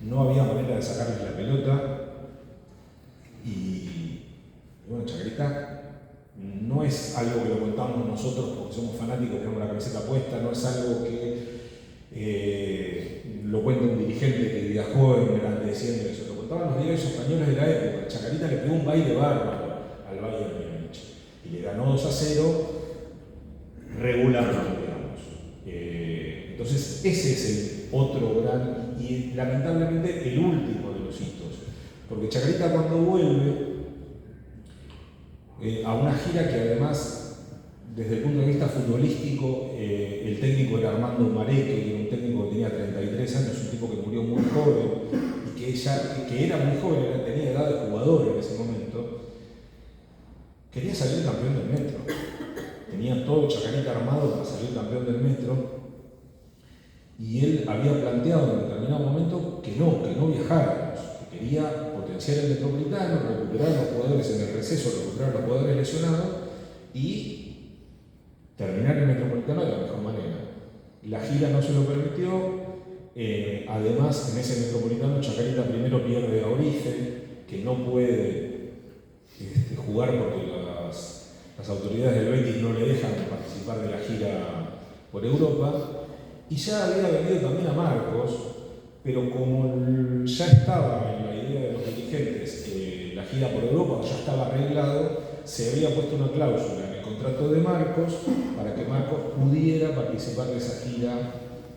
No había manera de sacarles la pelota. Y bueno, Chacarita no es algo que lo contamos nosotros porque somos fanáticos, tenemos la camiseta puesta, no es algo que lo cuenta un dirigente que viajó en engrandeciendo eso. Lo contaban los diarios españoles de la época. Chacarita le pegó un baile bárbaro al Bayern Múnich y le ganó 2-0 regularmente, digamos. Entonces ese es el otro gran y lamentablemente el último de los hitos, porque Chacarita cuando vuelve a una gira que además desde el punto de vista futbolístico el técnico era Armando Mareque, que era un técnico que tenía 33 años, un tipo que murió muy joven y que era muy joven, tenía edad de jugador en ese momento, quería salir campeón del Metro. Tenía todo Chacarita armado para salir campeón del Metro, y él había planteado en determinado momento que no viajáramos, que quería potenciar el Metropolitano, recuperar a los jugadores en el receso, recuperar a los jugadores lesionados y terminar el Metropolitano de la mejor manera. La gira no se lo permitió. Además, en ese Metropolitano Chacarita primero pierde a Orife, que no puede jugar porque las autoridades del Betis no le dejan participar de la gira por Europa, y ya había venido también a Marcos, pero como ya estaba en la idea de los dirigentes la gira por Europa, ya estaba arreglado, se había puesto una cláusula en el contrato de Marcos para que Marcos pudiera participar de esa gira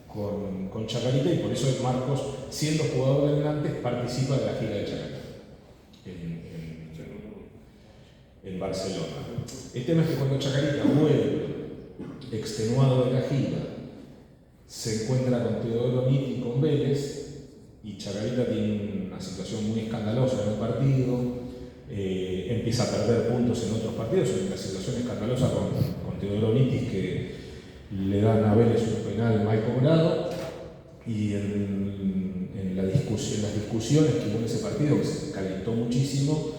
con Chacarita, y por eso Marcos, siendo jugador del Nantes, participa de la gira de Chacarita en Barcelona. El tema es que cuando Chacarita vuelve extenuado de la gira, se encuentra con Teodoro Nitti y con Vélez, y Chacarita tiene una situación muy escandalosa en un partido, empieza a perder puntos en otros partidos, en una situación escandalosa con Teodoro Nitti, que le dan a Vélez un penal mal cobrado, y en las discusiones que hubo en ese partido, que se calentó muchísimo,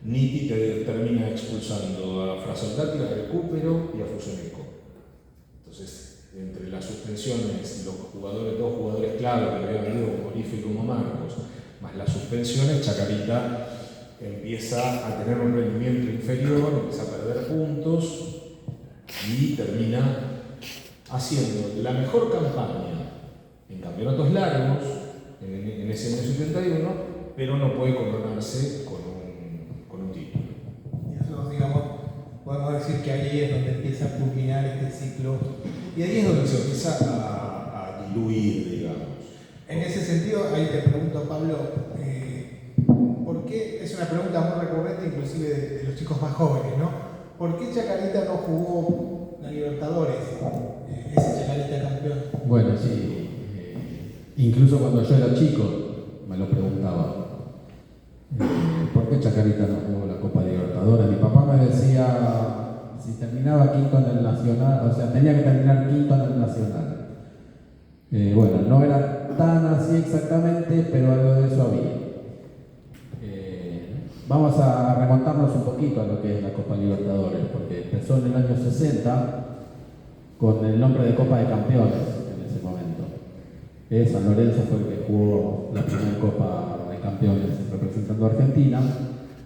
Nitti termina expulsando a Frasoldati, a Recupero y a Fuseneco. Entonces, entre las suspensiones, dos jugadores clave que habían venido como Orife y como Marcos, más las suspensiones, Chacarita empieza a tener un rendimiento inferior, empieza a perder puntos y termina haciendo la mejor campaña en campeonatos largos en ese año 71, pero no puede coronarse con un título. Y nosotros, digamos, podemos decir que ahí es donde empieza a culminar este ciclo. Y ahí es donde se empieza a diluir, digamos. En ese sentido, ahí te pregunto, Pablo, ¿por qué? Es una pregunta muy recurrente, inclusive de los chicos más jóvenes, ¿no? ¿Por qué Chacarita no jugó la Libertadores? Ese Chacarita campeón. Bueno, sí. Incluso cuando yo era chico me lo preguntaba. ¿Por qué Chacarita no jugó la Copa Libertadores? Mi papá me decía, si terminaba quinto en el Nacional, o sea, tenía que terminar quinto en el Nacional. Bueno, no era tan así exactamente, pero algo de eso había. Vamos a remontarnos un poquito a lo que es la Copa Libertadores, porque empezó en el año 60 con el nombre de Copa de Campeones en ese momento. San Lorenzo fue el que jugó la primera Copa de Campeones representando a Argentina.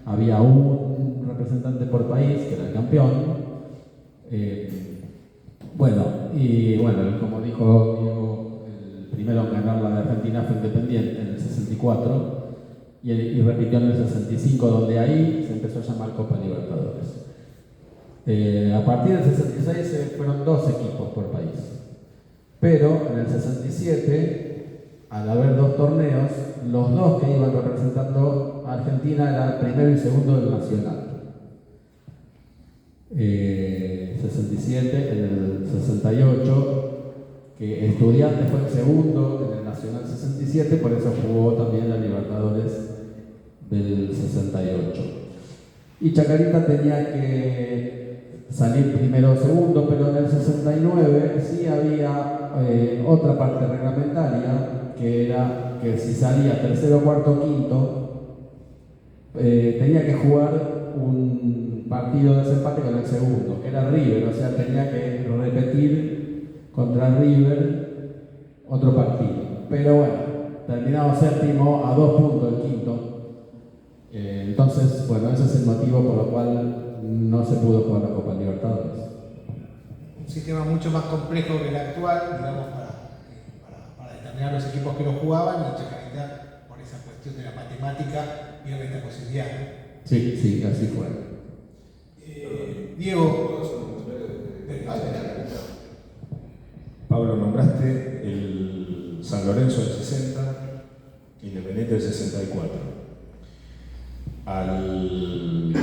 había un representante por país, que era el campeón. Como dijo Diego, el primero en ganar la de Argentina fue Independiente en el 64 y repitió en el 65, donde ahí se empezó a llamar Copa Libertadores. A partir del 66 fueron 2 equipos por país, pero en el 67, al haber 2 torneos, los 2 que iban representando a Argentina eran el primero y segundo del Nacional. 67, en el 68, que Estudiantes fue el segundo en el Nacional 67, por eso jugó también la Libertadores del 68. Y Chacarita tenía que salir primero o segundo, pero en el 69 sí había otra parte reglamentaria, que era que si salía tercero, cuarto, quinto, tenía que jugar un partido de desempate con el segundo, que era River, o sea, tenía que repetir contra River otro partido. Pero bueno, terminamos séptimo a 2 puntos del quinto. Entonces, bueno, ese es el motivo por el cual no se pudo jugar la Copa Libertadores. Un sistema mucho más complejo que el actual, digamos, para determinar los equipos que lo jugaban, y Chacarita, por esa cuestión de la matemática, pierde esta posibilidad, ¿no? Sí, así fue. Diego, Pablo, nombraste el San Lorenzo del 60, Independiente del 64. Al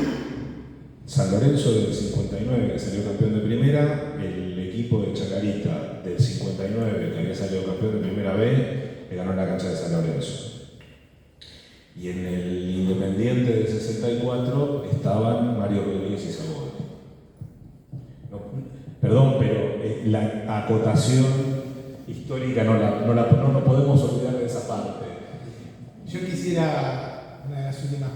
San Lorenzo del 59, que salió campeón de primera, el equipo de Chacarita del 59, que había salido campeón de primera B, le ganó en la cancha de San Lorenzo. Y en el Independiente del 64 estaban Mario Rodríguez y Saboy. Perdón, pero la acotación histórica no podemos olvidar de esa parte. yo quisiera, una de las últimas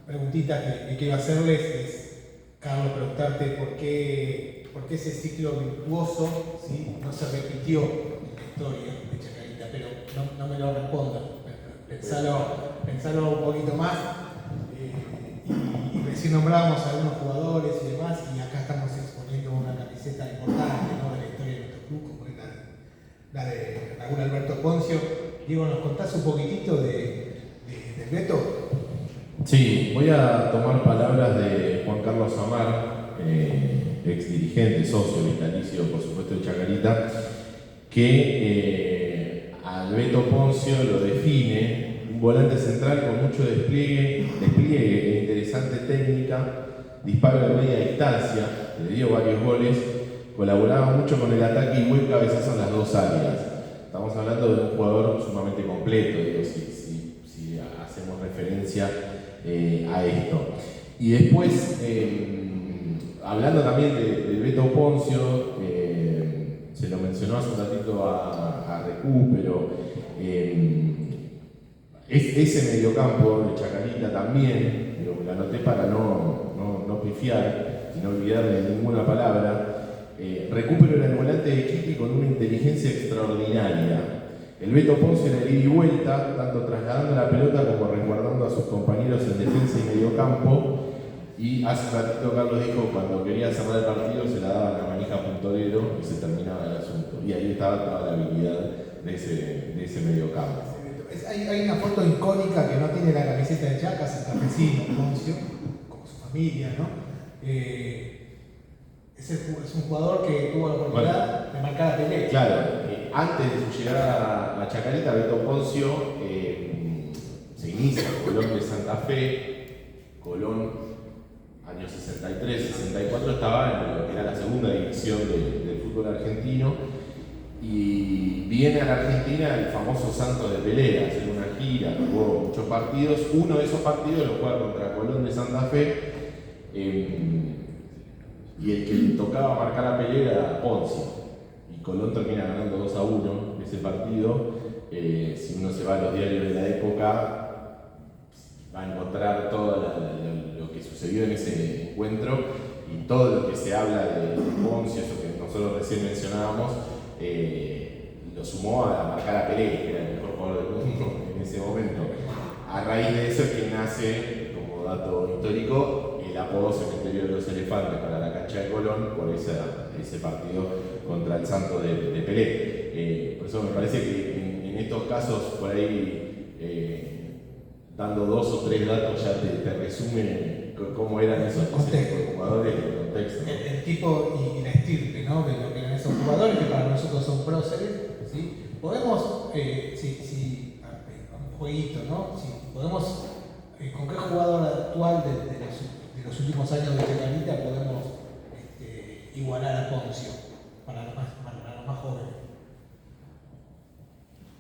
preguntitas que quiero hacerles es, Carlos, preguntarte por qué ese ciclo virtuoso, ¿sí?, no se repitió en la historia de Chacarita, pero no me lo respondas, pensalo un poquito más. Y recién nombrábamos a algunos jugadores y demás, y acá estamos exponiendo una camiseta importante, ¿no?, de la historia de nuestro club, como es la de Raúl Alberto Poncio. Diego, ¿nos contás un poquitito del Beto? Sí, voy a tomar palabras de Juan Carlos Amar, ex dirigente, socio vitalicio, por supuesto, de Chacarita, que al Beto Poncio lo define un volante central con mucho despliegue e interesante técnica, disparo de media distancia, le dio varios goles, colaboraba mucho con el ataque y buen cabezazo en las 2 áreas. Estamos hablando de un jugador sumamente completo, digo, si hacemos referencia a esto. Y después, hablando también del Beto Poncio, se lo mencionó hace un ratito a Recu, pero ese mediocampo de Chacarita también, lo anoté para no pifiar y no olvidarme de ninguna palabra. Recupero era el volante de Chiqui con una inteligencia extraordinaria. El Beto Poncio en el ida y vuelta, tanto trasladando la pelota como resguardando a sus compañeros en defensa y mediocampo. Y hace un ratito Carlos dijo, cuando quería cerrar el partido se la daba la manija a Puntorero y se terminaba el asunto. Y ahí estaba toda la habilidad de ese mediocampo. Hay una foto icónica que no tiene la camiseta de Chacas, el cafecino, Poncio, como su familia, ¿no? Es un jugador que tuvo la oportunidad de marcar a Pelé. Claro, antes de su llegada a Chacarita, Beto Poncio se inicia en Colón de Santa Fe. Colón, años 63, 64, estaba en lo que era la segunda división del fútbol argentino. Y viene a la Argentina el famoso Santos de Pelé, a hacer una gira, jugó muchos partidos. Uno de esos partidos lo juega contra Colón de Santa Fe. Y el que le tocaba marcar a Pelé era Poncio. Y Colón termina ganando 2-1 ese partido. Si uno se va a los diarios de la época, va a encontrar todo lo que sucedió en ese encuentro y todo lo que se habla de Poncio, eso que nosotros recién mencionábamos, lo sumó a marcar a Pelé, que era el mejor jugador del mundo en ese momento. A raíz de eso es que nace, como dato histórico, el apodo Cementerio de los Elefantes para la cancha de Colón por ese partido contra el Santo de Pelé. Por eso me parece que en estos casos, por ahí, dando 2 o 3 datos ya te resume cómo eran esos tipos de jugadores y el contexto. El tipo y la estirpe, ¿no? De lo que eran esos jugadores que para nosotros son próceres, ¿sí? Podemos, un jueguito, ¿no? Si podemos, ¿con qué jugador actual de los últimos años de Chacarita podemos igualar a Poncio para los más jóvenes?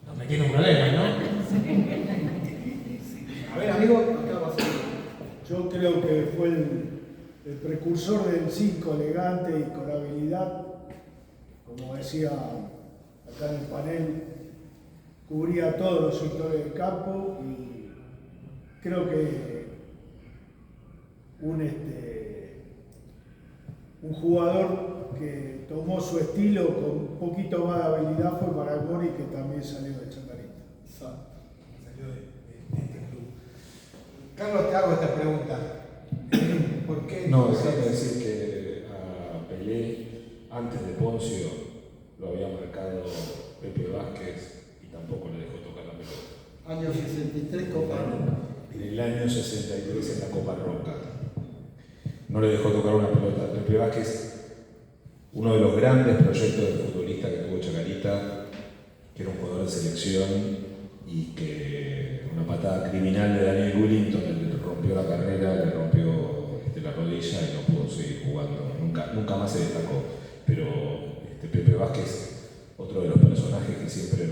Nos metí en un problema, ¿no? A ver, amigo, acá va a ser. Yo creo que fue el precursor del 5, elegante y con habilidad, como decía acá en el panel, cubría todos los sectores del campo y creo que un jugador que tomó su estilo con un poquito más de habilidad fue Maragoni, que también salió de Chacarita. Salió de este club. Carlos, te hago esta pregunta. ¿Por qué? No, déjame decir que a Pelé, antes de Poncio, lo había marcado Pepe Vázquez y tampoco le dejó tocar la pelota. Año 63, Copa Roca. En el año 63 en la Copa Roca. No le dejó tocar una pelota. Pepe Vázquez, uno de los grandes proyectos de futbolista que tuvo Chacarita, que era un jugador de selección y que una patada criminal de Daniel Willington le rompió la carrera, le rompió la rodilla y no pudo seguir jugando. Nunca más se destacó. Pero Pepe Vázquez, otro de los personajes que siempre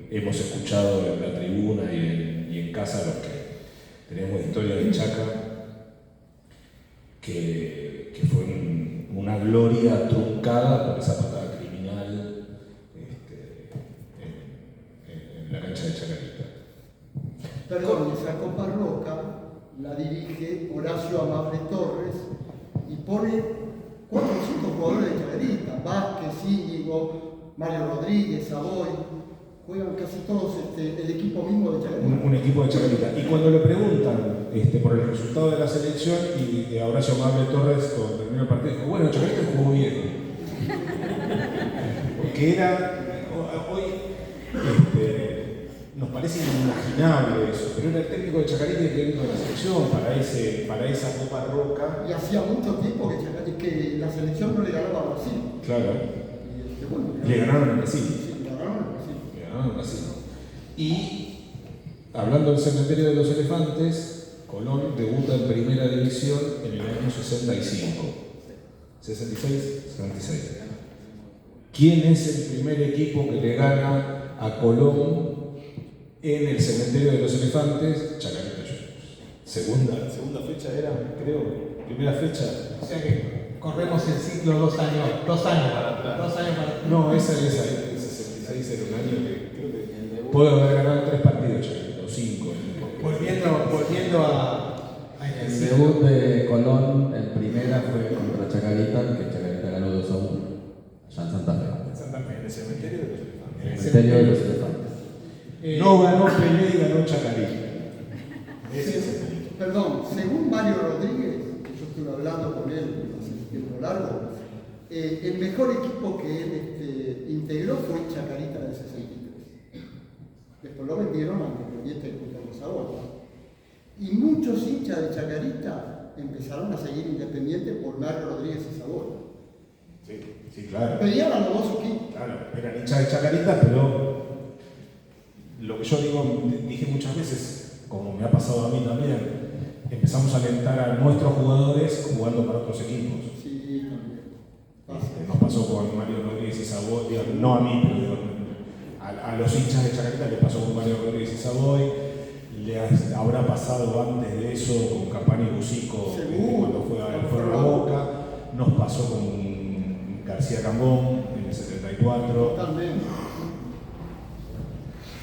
hemos escuchado en la tribuna y en casa, los que tenemos historia de Chaca, que fue una gloria truncada por esa patada criminal en la cancha de Chacarita. Perdón, esa Copa Roca la dirige Horacio Amable Torres y pone 4 o 5 jugadores de Chacarita: Vázquez, Íñigo, Mario Rodríguez, Savoy. Juegan casi todos el equipo mismo de Chacarita. Un equipo de Chacarita. Y cuando le preguntan por el resultado de la selección, y Horacio Amable Torres, cuando terminó el partido, dijo: bueno, Chacarita jugó bien. Porque hoy nos parece inimaginable eso, pero era el técnico de Chacarita y el técnico de la selección para esa Copa Roca. Y hacía mucho tiempo que la selección no le ganaba a Brasil. Claro. Bueno, Le ganaron a Brasil. Sí, ganaron a Brasil. Le ganaron a Brasil. Y hablando del Cementerio de los Elefantes, Colón debuta en Primera División en el año 65. 66, 66. ¿Quién es el primer equipo que le gana a Colón en el Cementerio de los Elefantes? Chacarita Juniors. Segunda fecha era, creo, primera fecha. O sea que corremos el ciclo 2 años. 2 años para atrás. 2 años para atrás. No, esa el 66 era un año que creo que puedo haber ganado 3 partidos, Chacarita, o 5. Volviendo a El debut de Colón en primera fue contra Chacarita, que Chacarita ganó 2-1, allá en Santa Fe. En Santa Fe, en el Cementerio de los Elefantes. El Cementerio de los Elefantes. No ganó Pelé y ganó Chacarita. Perdón, según Mario Rodríguez, que yo estuve hablando con él hace un tiempo largo, el mejor equipo que él integró fue Chacarita del 63. Después lo vendieron a Independiente junto a los Abonos. Y muchos hinchas de Chacarita empezaron a seguir Independiente por Mario Rodríguez y Sabor. Sí, claro. Pedían a los dos equipos. Claro, eran hinchas de Chacarita, pero lo que yo dije muchas veces, como me ha pasado a mí también, empezamos a alentar a nuestros jugadores jugando para otros equipos. Sí, también. Nos pasó con Mario Rodríguez y Savoy, no a mí, pero a los hinchas de Chacarita le pasó con Mario Rodríguez y Savoy, le habrá pasado antes de eso con Campani y Busico cuando fue a la Boca, nos pasó con García Cambón en el 74. Totalmente.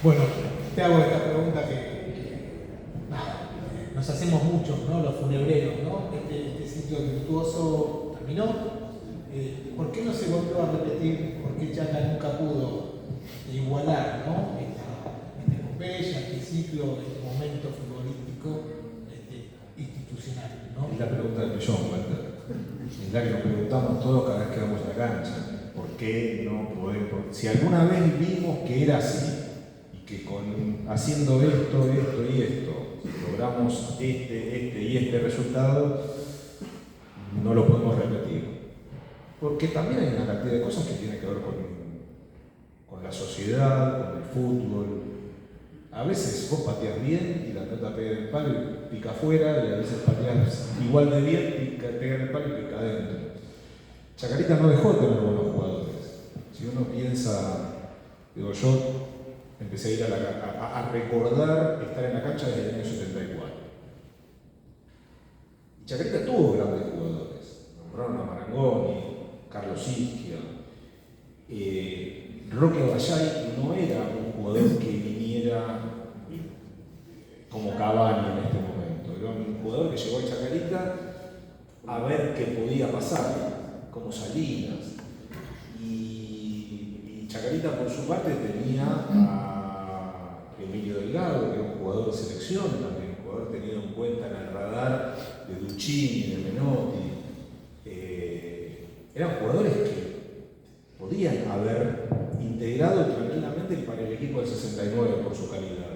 Bueno, te hago esta pregunta que nos hacemos muchos, ¿no? Los funebreros, ¿no? Este ciclo virtuoso terminó. ¿Por qué no se volvió a repetir? ¿Por qué Chaca nunca pudo igualar, ¿no? esta epopeya, este ciclo, este momento futbolístico, institucional? ¿no? Es la pregunta del millón, Walter. Es la que nos preguntamos todos cada vez que vamos a la cancha. ¿Por qué no podemos? Si alguna vez vimos que era así, y que haciendo esto y esto, logramos este y este resultado, no lo podemos repetir. Porque también hay una cantidad de cosas que tienen que ver con la sociedad, con el fútbol. A veces vos pateás bien y la pelota pega en el palo y pica afuera, y a veces pateás igual de bien, pega en el palo y pica adentro. Chacarita no dejó de tener buenos jugadores. Si uno piensa, digo, yo empecé a ir a recordar estar en la cancha desde el año 74. Y Chacarita tuvo grandes jugadores. Nombraron a Marangoni, Carlos Isquia. Roque Vallay no era un jugador que viniera como Cavani en este momento. Era un jugador que llegó a Chacarita a ver qué podía pasar, como Salinas. Y Chacarita, por su parte, tenía a Emilio Delgado, que era un jugador de selección también, un jugador tenido en cuenta en el radar de Duccini, de Menotti. Eran jugadores que podían haber integrado tranquilamente para el equipo del 69 por su calidad.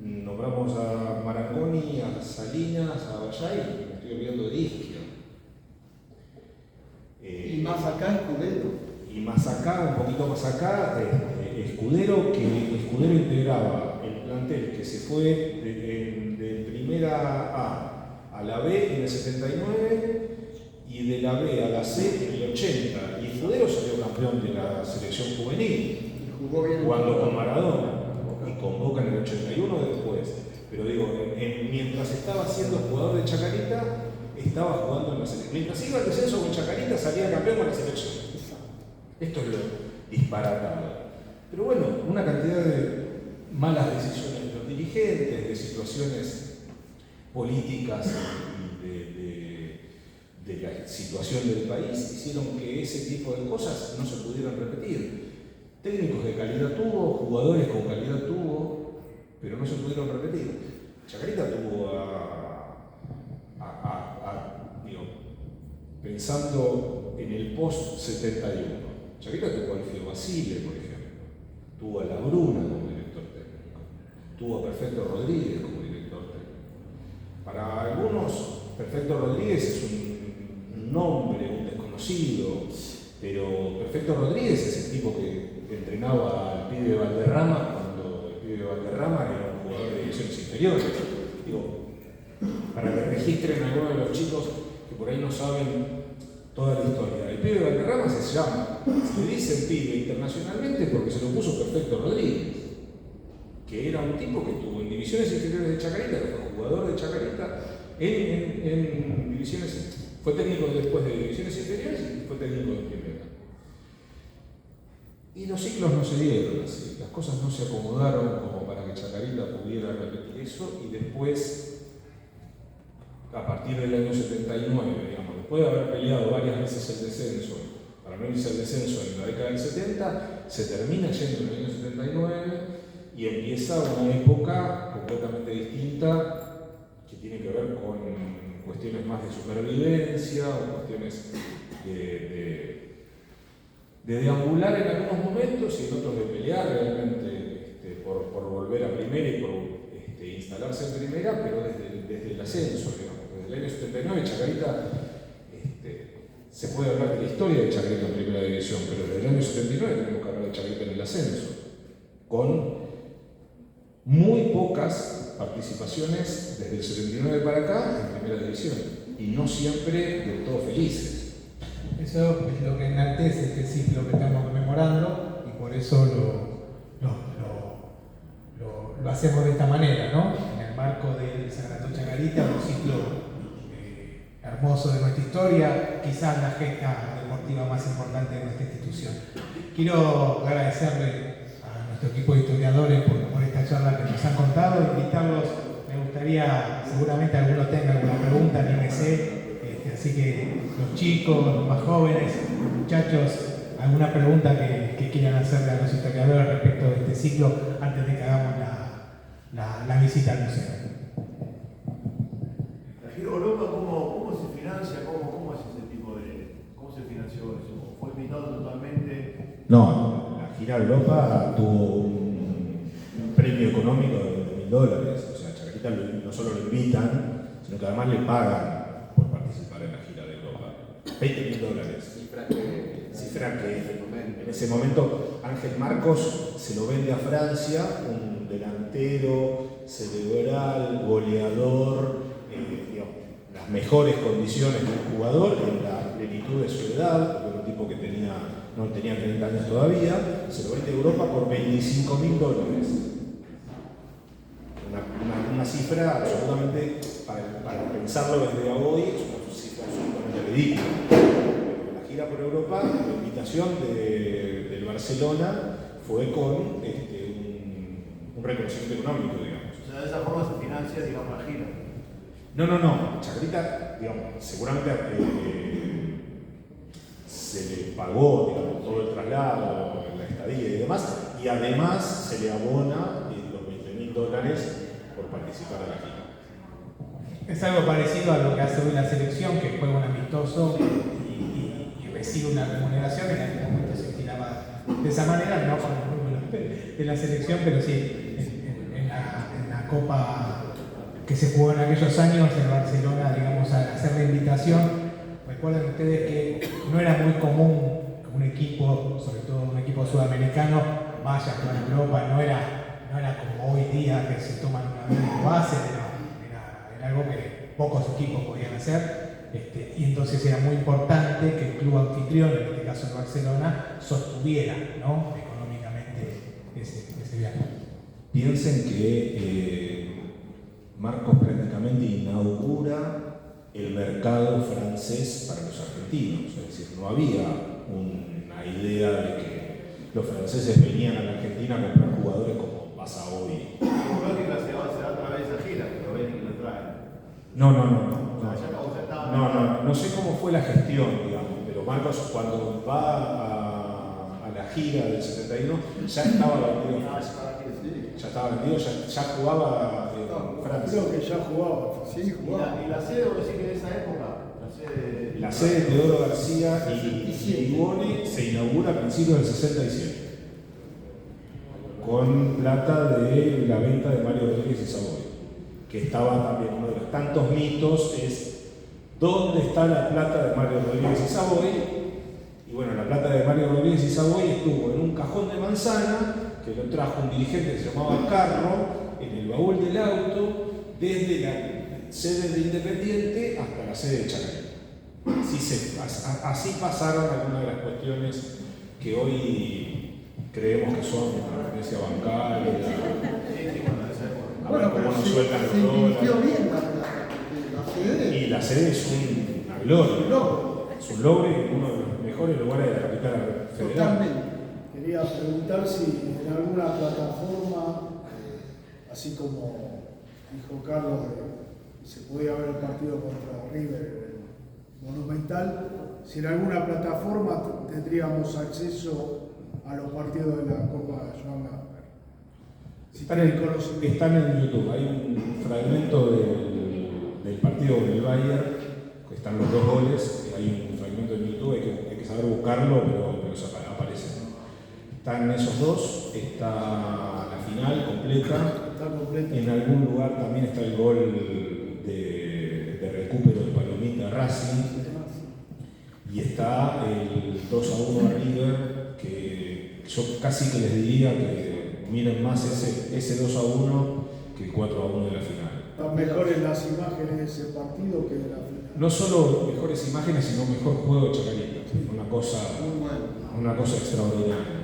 Nombramos a Marangoni, a Salinas, a Vallay, me estoy olvidando de Isquia. Y más acá, Escudero. Y más acá, un poquito más acá, Escudero, que Escudero integraba el plantel que se fue de primera A la B en el 79 y de la B a la C en el 80. Y Escudero salió campeón de la selección juvenil, Y jugó bien. jugando con Maradona, y con Boca en el 81 después. Pero digo, mientras estaba siendo jugador de Chacarita, estaba jugando en la selección. Mientras iba al descenso con Chacarita, salía campeón con la selección. Esto es lo disparatado. Pero bueno, una cantidad de malas decisiones de los dirigentes, de situaciones políticas y de la situación del país, hicieron que ese tipo de cosas no se pudieran repetir. Técnicos de calidad tuvo, jugadores con calidad tuvo, pero no se pudieron repetir. Chacarita tuvo pensando en el post-71, Chacarita tuvo a Alfio Basile, por ejemplo, tuvo a La Bruna como director técnico, tuvo a Perfecto Rodríguez como director técnico. Para algunos, Perfecto Rodríguez es un nombre, un desconocido, pero Perfecto Rodríguez es el tipo que entrenaba al pibe de Valderrama cuando el pibe de Valderrama era un jugador de divisiones inferiores. Digo, para que registren a algunos de los chicos que por ahí no saben toda la historia. El pibe de Valderrama se llama, se le dice el pibe internacionalmente porque se lo puso Perfecto Rodríguez, que era un tipo que estuvo en divisiones inferiores de Chacarita, que fue jugador de Chacarita en divisiones, fue técnico después de divisiones inferiores y fue técnico de primera. Y los ciclos no se dieron así, las cosas no se acomodaron como para que Chacarita pudiera repetir eso, y después, a partir del año 79, digamos, después de haber peleado varias veces el descenso, para no irse al descenso en la década del 70, se termina yendo en el año 79 y empieza una época completamente distinta que tiene que ver con cuestiones más de supervivencia o cuestiones de deambular en algunos momentos y en otros de pelear realmente por volver a primera y por instalarse en primera, pero desde el ascenso, digamos. Desde el año 79 Chacarita, se puede hablar de la historia de Chacarita en primera división, pero desde el año 79 tenemos que hablar de Chacarita en el ascenso, con muy pocas participaciones desde el 79 para acá en primera división, y no siempre del todo felices. Eso es lo que enaltece este ciclo que estamos conmemorando y por eso lo hacemos de esta manera, ¿no? En el marco del Sagrato Chacarita, un ciclo hermoso de nuestra historia, quizás la gesta deportiva más importante de nuestra institución. Quiero agradecerle a nuestro equipo de historiadores por esta charla que nos han contado, invitarlos, me gustaría, seguramente algunos tengan alguna pregunta, anímese. Así que los chicos, los más jóvenes, muchachos, alguna pregunta que quieran hacerle a los historiadores respecto de este ciclo antes de que hagamos la visita al museo. cómo se financia? ¿Cómo es ese tipo de... ¿Cómo se financió eso? ¿Fue invitado totalmente? No, la gira a Europa tuvo un premio económico de $20.000. O sea, Chacarita no solo lo invitan, sino que además le pagan por participar en la gira de Europa. $20.000. Cifra que en ese momento Ángel Marcos se lo vende a Francia, un delantero, cerebral, goleador, digamos, las mejores condiciones de un jugador en la plenitud de su edad, porque era un tipo que no tenía 30 años todavía, se lo vende a Europa por $25.000. Una cifra absolutamente, para pensarlo desde hoy, es una cifra absolutamente ridícula. La gira por Europa, la invitación del Barcelona fue con un reconocimiento económico, digamos. O sea, de esa forma se financia, digamos, la gira. No. Chacarita, digamos, seguramente se le pagó, digamos, todo el traslado, la estadía y demás, y además se le abona los $20.000 por participar de la gira. Es algo parecido a lo que hace hoy la selección, que juega un amistoso y recibe una remuneración. En aquel momento se estiraba de esa manera, no con los números de la selección, pero sí en la Copa que se jugó en aquellos años en Barcelona, digamos, al hacer la invitación. Recuerden ustedes que no era muy común que un equipo, sobre todo un equipo sudamericano, vaya a jugar a Europa, no era como hoy día que se toman un avión de base, era algo que pocos equipos podían hacer, y entonces era muy importante que el club anfitrión, en este caso el Barcelona, sostuviera, ¿no?, económicamente ese viaje. Piensen que Marcos prácticamente inaugura el mercado francés para los argentinos, es decir, no había una idea de que los franceses venían a la Argentina a comprar jugadores como pasa hoy. ¿Cómo lógica se va a través de esa gira? Que lo ven y lo traen. No sé cómo fue la gestión, digamos, pero Marcos cuando va a la gira del 71 ya estaba vendido en Francia. Ya estaba vendido, ya jugaba en Francia. Creo que ya jugaba. Sí, jugaba. ¿Y la sede, vos decís que de esa época? La sede de Teodoro García y Ibone se inaugura a principios del 67, con plata de la venta de Mario Rodríguez y Savoy, que estaba también uno de los tantos mitos, es ¿dónde está la plata de Mario Rodríguez y Savoy? Y bueno, la plata de Mario Rodríguez y Savoy estuvo en un cajón de manzana que lo trajo un dirigente que se llamaba Carro, en el baúl del auto, desde la sede de Independiente hasta la sede de Chacarita. Así pasaron algunas de las cuestiones que hoy creemos que son transferencia bancaria. Bueno, pero cómo nos sueltan los se invirtió dólares. bien la sede. Y la sede es una gloria. Es un logro y uno de los mejores lugares de la capital federal. Totalmente. Quería preguntar si en alguna plataforma, así como dijo Carlos, se podía ver el partido contra River Monumental, si en alguna plataforma tendríamos acceso a los partidos de la Copa Joan Gamper. Si Están en YouTube, hay un fragmento del partido con el Bayern, que están los dos goles, hay un fragmento en YouTube, hay que saber buscarlo, pero se aparece. Están esos dos, está la final completa. En algún lugar también está el gol de recupero de Palomita Racing. Y está el 2-1 a River, que yo casi que les diría que miren más ese 2-1 que el 4-1 de la final. Están mejores las imágenes de ese partido que de la final. No solo mejores imágenes, sino mejor juego de Chacarita. Una cosa extraordinaria.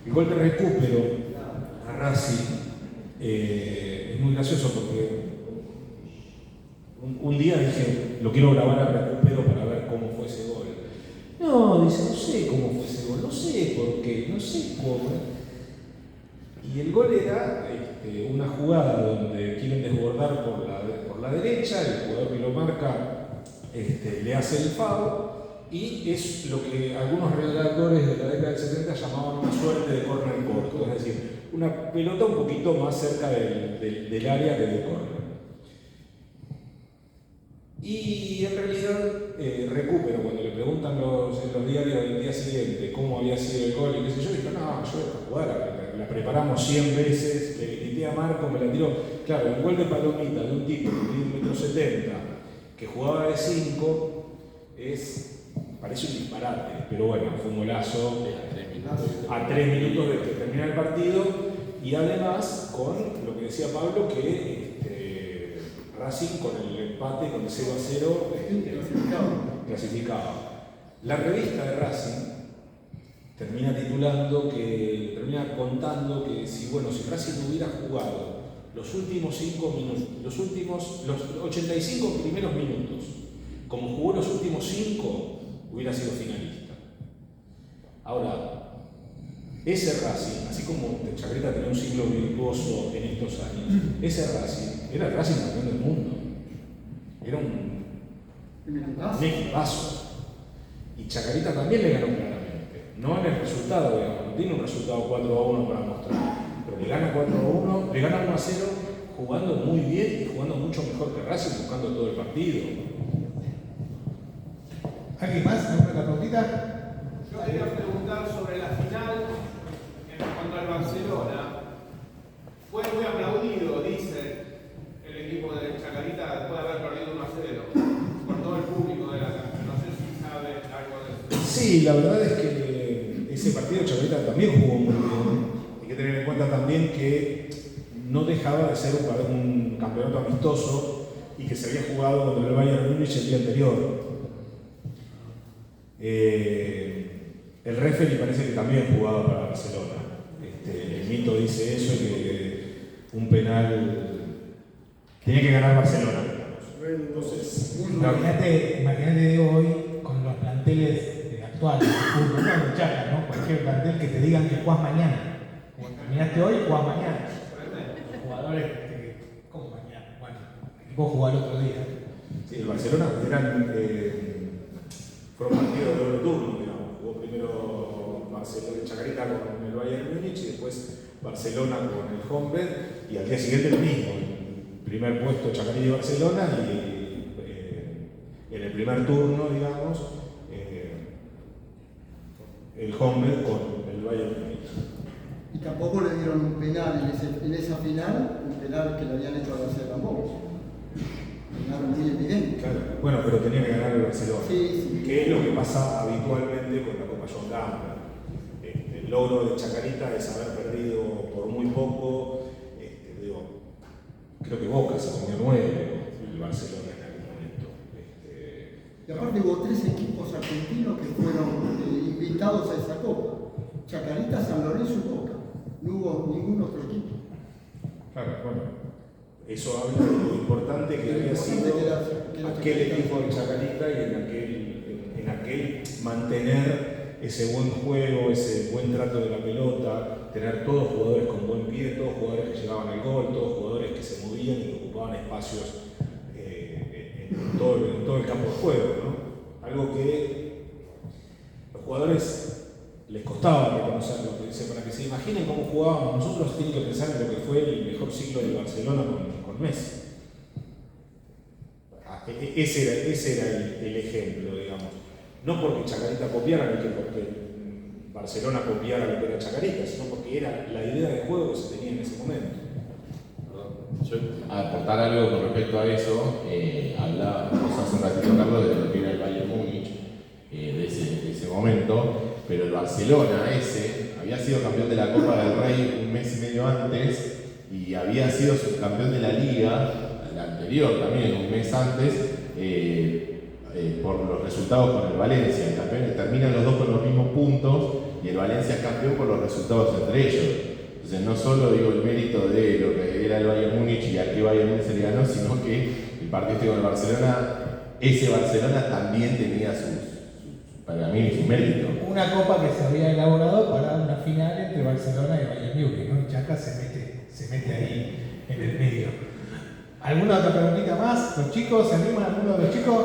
El gol de recupero a Racing es muy gracioso porque un día dije, lo quiero grabar a recupero para ver cómo fue ese gol. No, dice, no sé cómo fue ese gol, no sé por qué, no sé cómo. Y el gol era una jugada donde quieren desbordar por la derecha, el jugador que lo marca le hace el foul. Y es lo que algunos redactores de la década del 70 llamaban una suerte de córner corto, es decir, una pelota un poquito más cerca del área que del córner. Y en realidad recupero, cuando le preguntan en los diarios del día siguiente cómo había sido el gol y qué sé yo, dijo, no, yo esta jugada la preparamos 100 veces, le grité a Marco, me la tiró. Claro, un gol de palomita de un tipo de 1,70 m que jugaba de 5 parece un disparate, pero bueno, fue un golazo a 3 minutos de que termina el partido y además con lo que decía Pablo que Racing con el empate, con el 0-0 clasificaba. La revista de Racing termina contando que si Racing hubiera jugado los últimos 5 minutos, los 85 primeros minutos, como jugó los últimos 5, hubiera sido finalista. Ahora, ese Racing, así como Chacarita tenía un ciclo virtuoso en estos años, ese Racing era el Racing campeón del mundo. Era un equipazo. Y Chacarita también le ganó claramente. No en el resultado, digamos, no tiene un resultado 4-1 para mostrar, pero le gana 4-1, le gana 1-0, jugando muy bien y jugando mucho mejor que Racing, buscando todo el partido. ¿Alguien más? ¿Alguna preguntita? Yo quería preguntar sobre la final contra el Barcelona. Fue muy aplaudido, dice el equipo de Chacarita, después de haber perdido 1-0, por todo el público de la cancha. No sé si sabe algo de eso. Sí, la verdad es que ese partido Chacarita también jugó muy bien. Hay que tener en cuenta también que no dejaba de ser un campeonato amistoso y que se había jugado contra el Bayern Múnich el día anterior. El referee parece que también jugaba para Barcelona. El mito dice eso, que un penal tenía que ganar Barcelona. Entonces, imagínate hoy con los planteles actuales, no de Chaca, ¿no? Cualquier plantel que te digan que jugás mañana. Como terminaste hoy, jugás mañana. Los jugadores, ¿cómo mañana? Bueno, vos jugás el otro día. Sí, el Barcelona fue un partido de doble turno, digamos. Jugó primero Chacarita con el Bayern Múnich y después Barcelona con el Honved, y al día siguiente lo mismo. El primer puesto Chacarita y Barcelona, y en el primer turno, digamos, el Honved con el Bayern Múnich. Y tampoco le dieron un penal en esa final, un penal que le habían hecho a Barcelona Box. Muy evidente. Claro, bueno, pero tenía que ganar el Barcelona, sí. Que es lo que pasa habitualmente con la Copa John Campbell. El logro de Chacarita es haber perdido por muy poco. Creo que Boca se comió 9 el Barcelona en algún momento. Y aparte hubo 3 equipos argentinos que fueron invitados a esa Copa: Chacarita, San Lorenzo y Boca. No hubo ningún otro equipo. Claro, bueno. Eso habla de lo importante que había sido aquel equipo de Chacarita y en aquel mantener ese buen juego, ese buen trato de la pelota, tener todos jugadores con buen pie, todos jugadores que llegaban al gol, todos jugadores que se movían y que ocupaban espacios en todo el campo de juego, ¿no? Algo que los jugadores les costaba reconocerlo, para que se imaginen cómo jugábamos nosotros. Tienen que pensar en lo que fue el mejor ciclo de Barcelona con Messi. Ese era el ejemplo, digamos. No porque Chacarita copiara ni que porque Barcelona copiara lo que era Chacarita, sino porque era la idea de juego que se tenía en ese momento. Yo, a aportar algo con respecto a eso, hablábamos hace un ratito, Carlos, de lo que era el Bayern Múnich, de ese momento. Pero el Barcelona había sido campeón de la Copa del Rey un mes y medio antes y había sido subcampeón de la Liga, la anterior también, un mes antes, por los resultados con el Valencia. El campeón, terminan los dos con los mismos puntos y el Valencia es campeón por los resultados entre ellos. Entonces no solo digo el mérito de lo que era el Bayern Múnich y a qué Bayern Múnich se le ganó, sino que el partido con el Barcelona, ese Barcelona también tenía para mí su mérito. Una copa que se había elaborado para una final entre Barcelona y Bayern Múnich, ¿no? Chaca se mete ahí en el medio. ¿Alguna otra preguntita más? ¿Los chicos se animan? ¿Alguno de los chicos?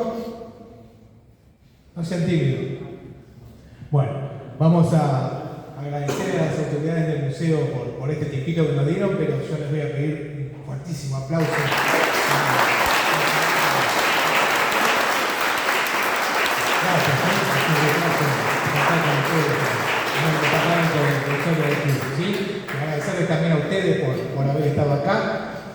No sean tímidos. Bueno, vamos a agradecer a las autoridades del museo por este tiempito que nos dieron, pero yo les voy a pedir un fuertísimo aplauso.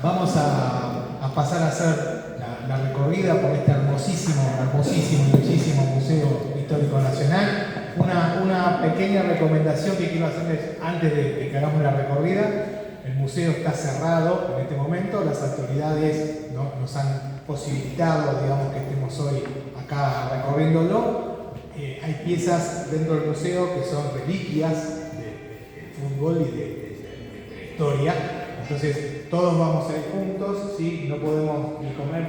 vamos a pasar a hacer la recorrida por este hermosísimo y bellísimo Museo Histórico Nacional. Una pequeña recomendación que quiero hacerles antes de que hagamos la recorrida. El museo está cerrado en este momento, las autoridades nos han posibilitado, digamos, que estemos hoy acá recorriéndolo. Hay piezas dentro del museo que son reliquias de fútbol y de historia. Entonces todos vamos a ir juntos, ¿sí? No podemos ni comer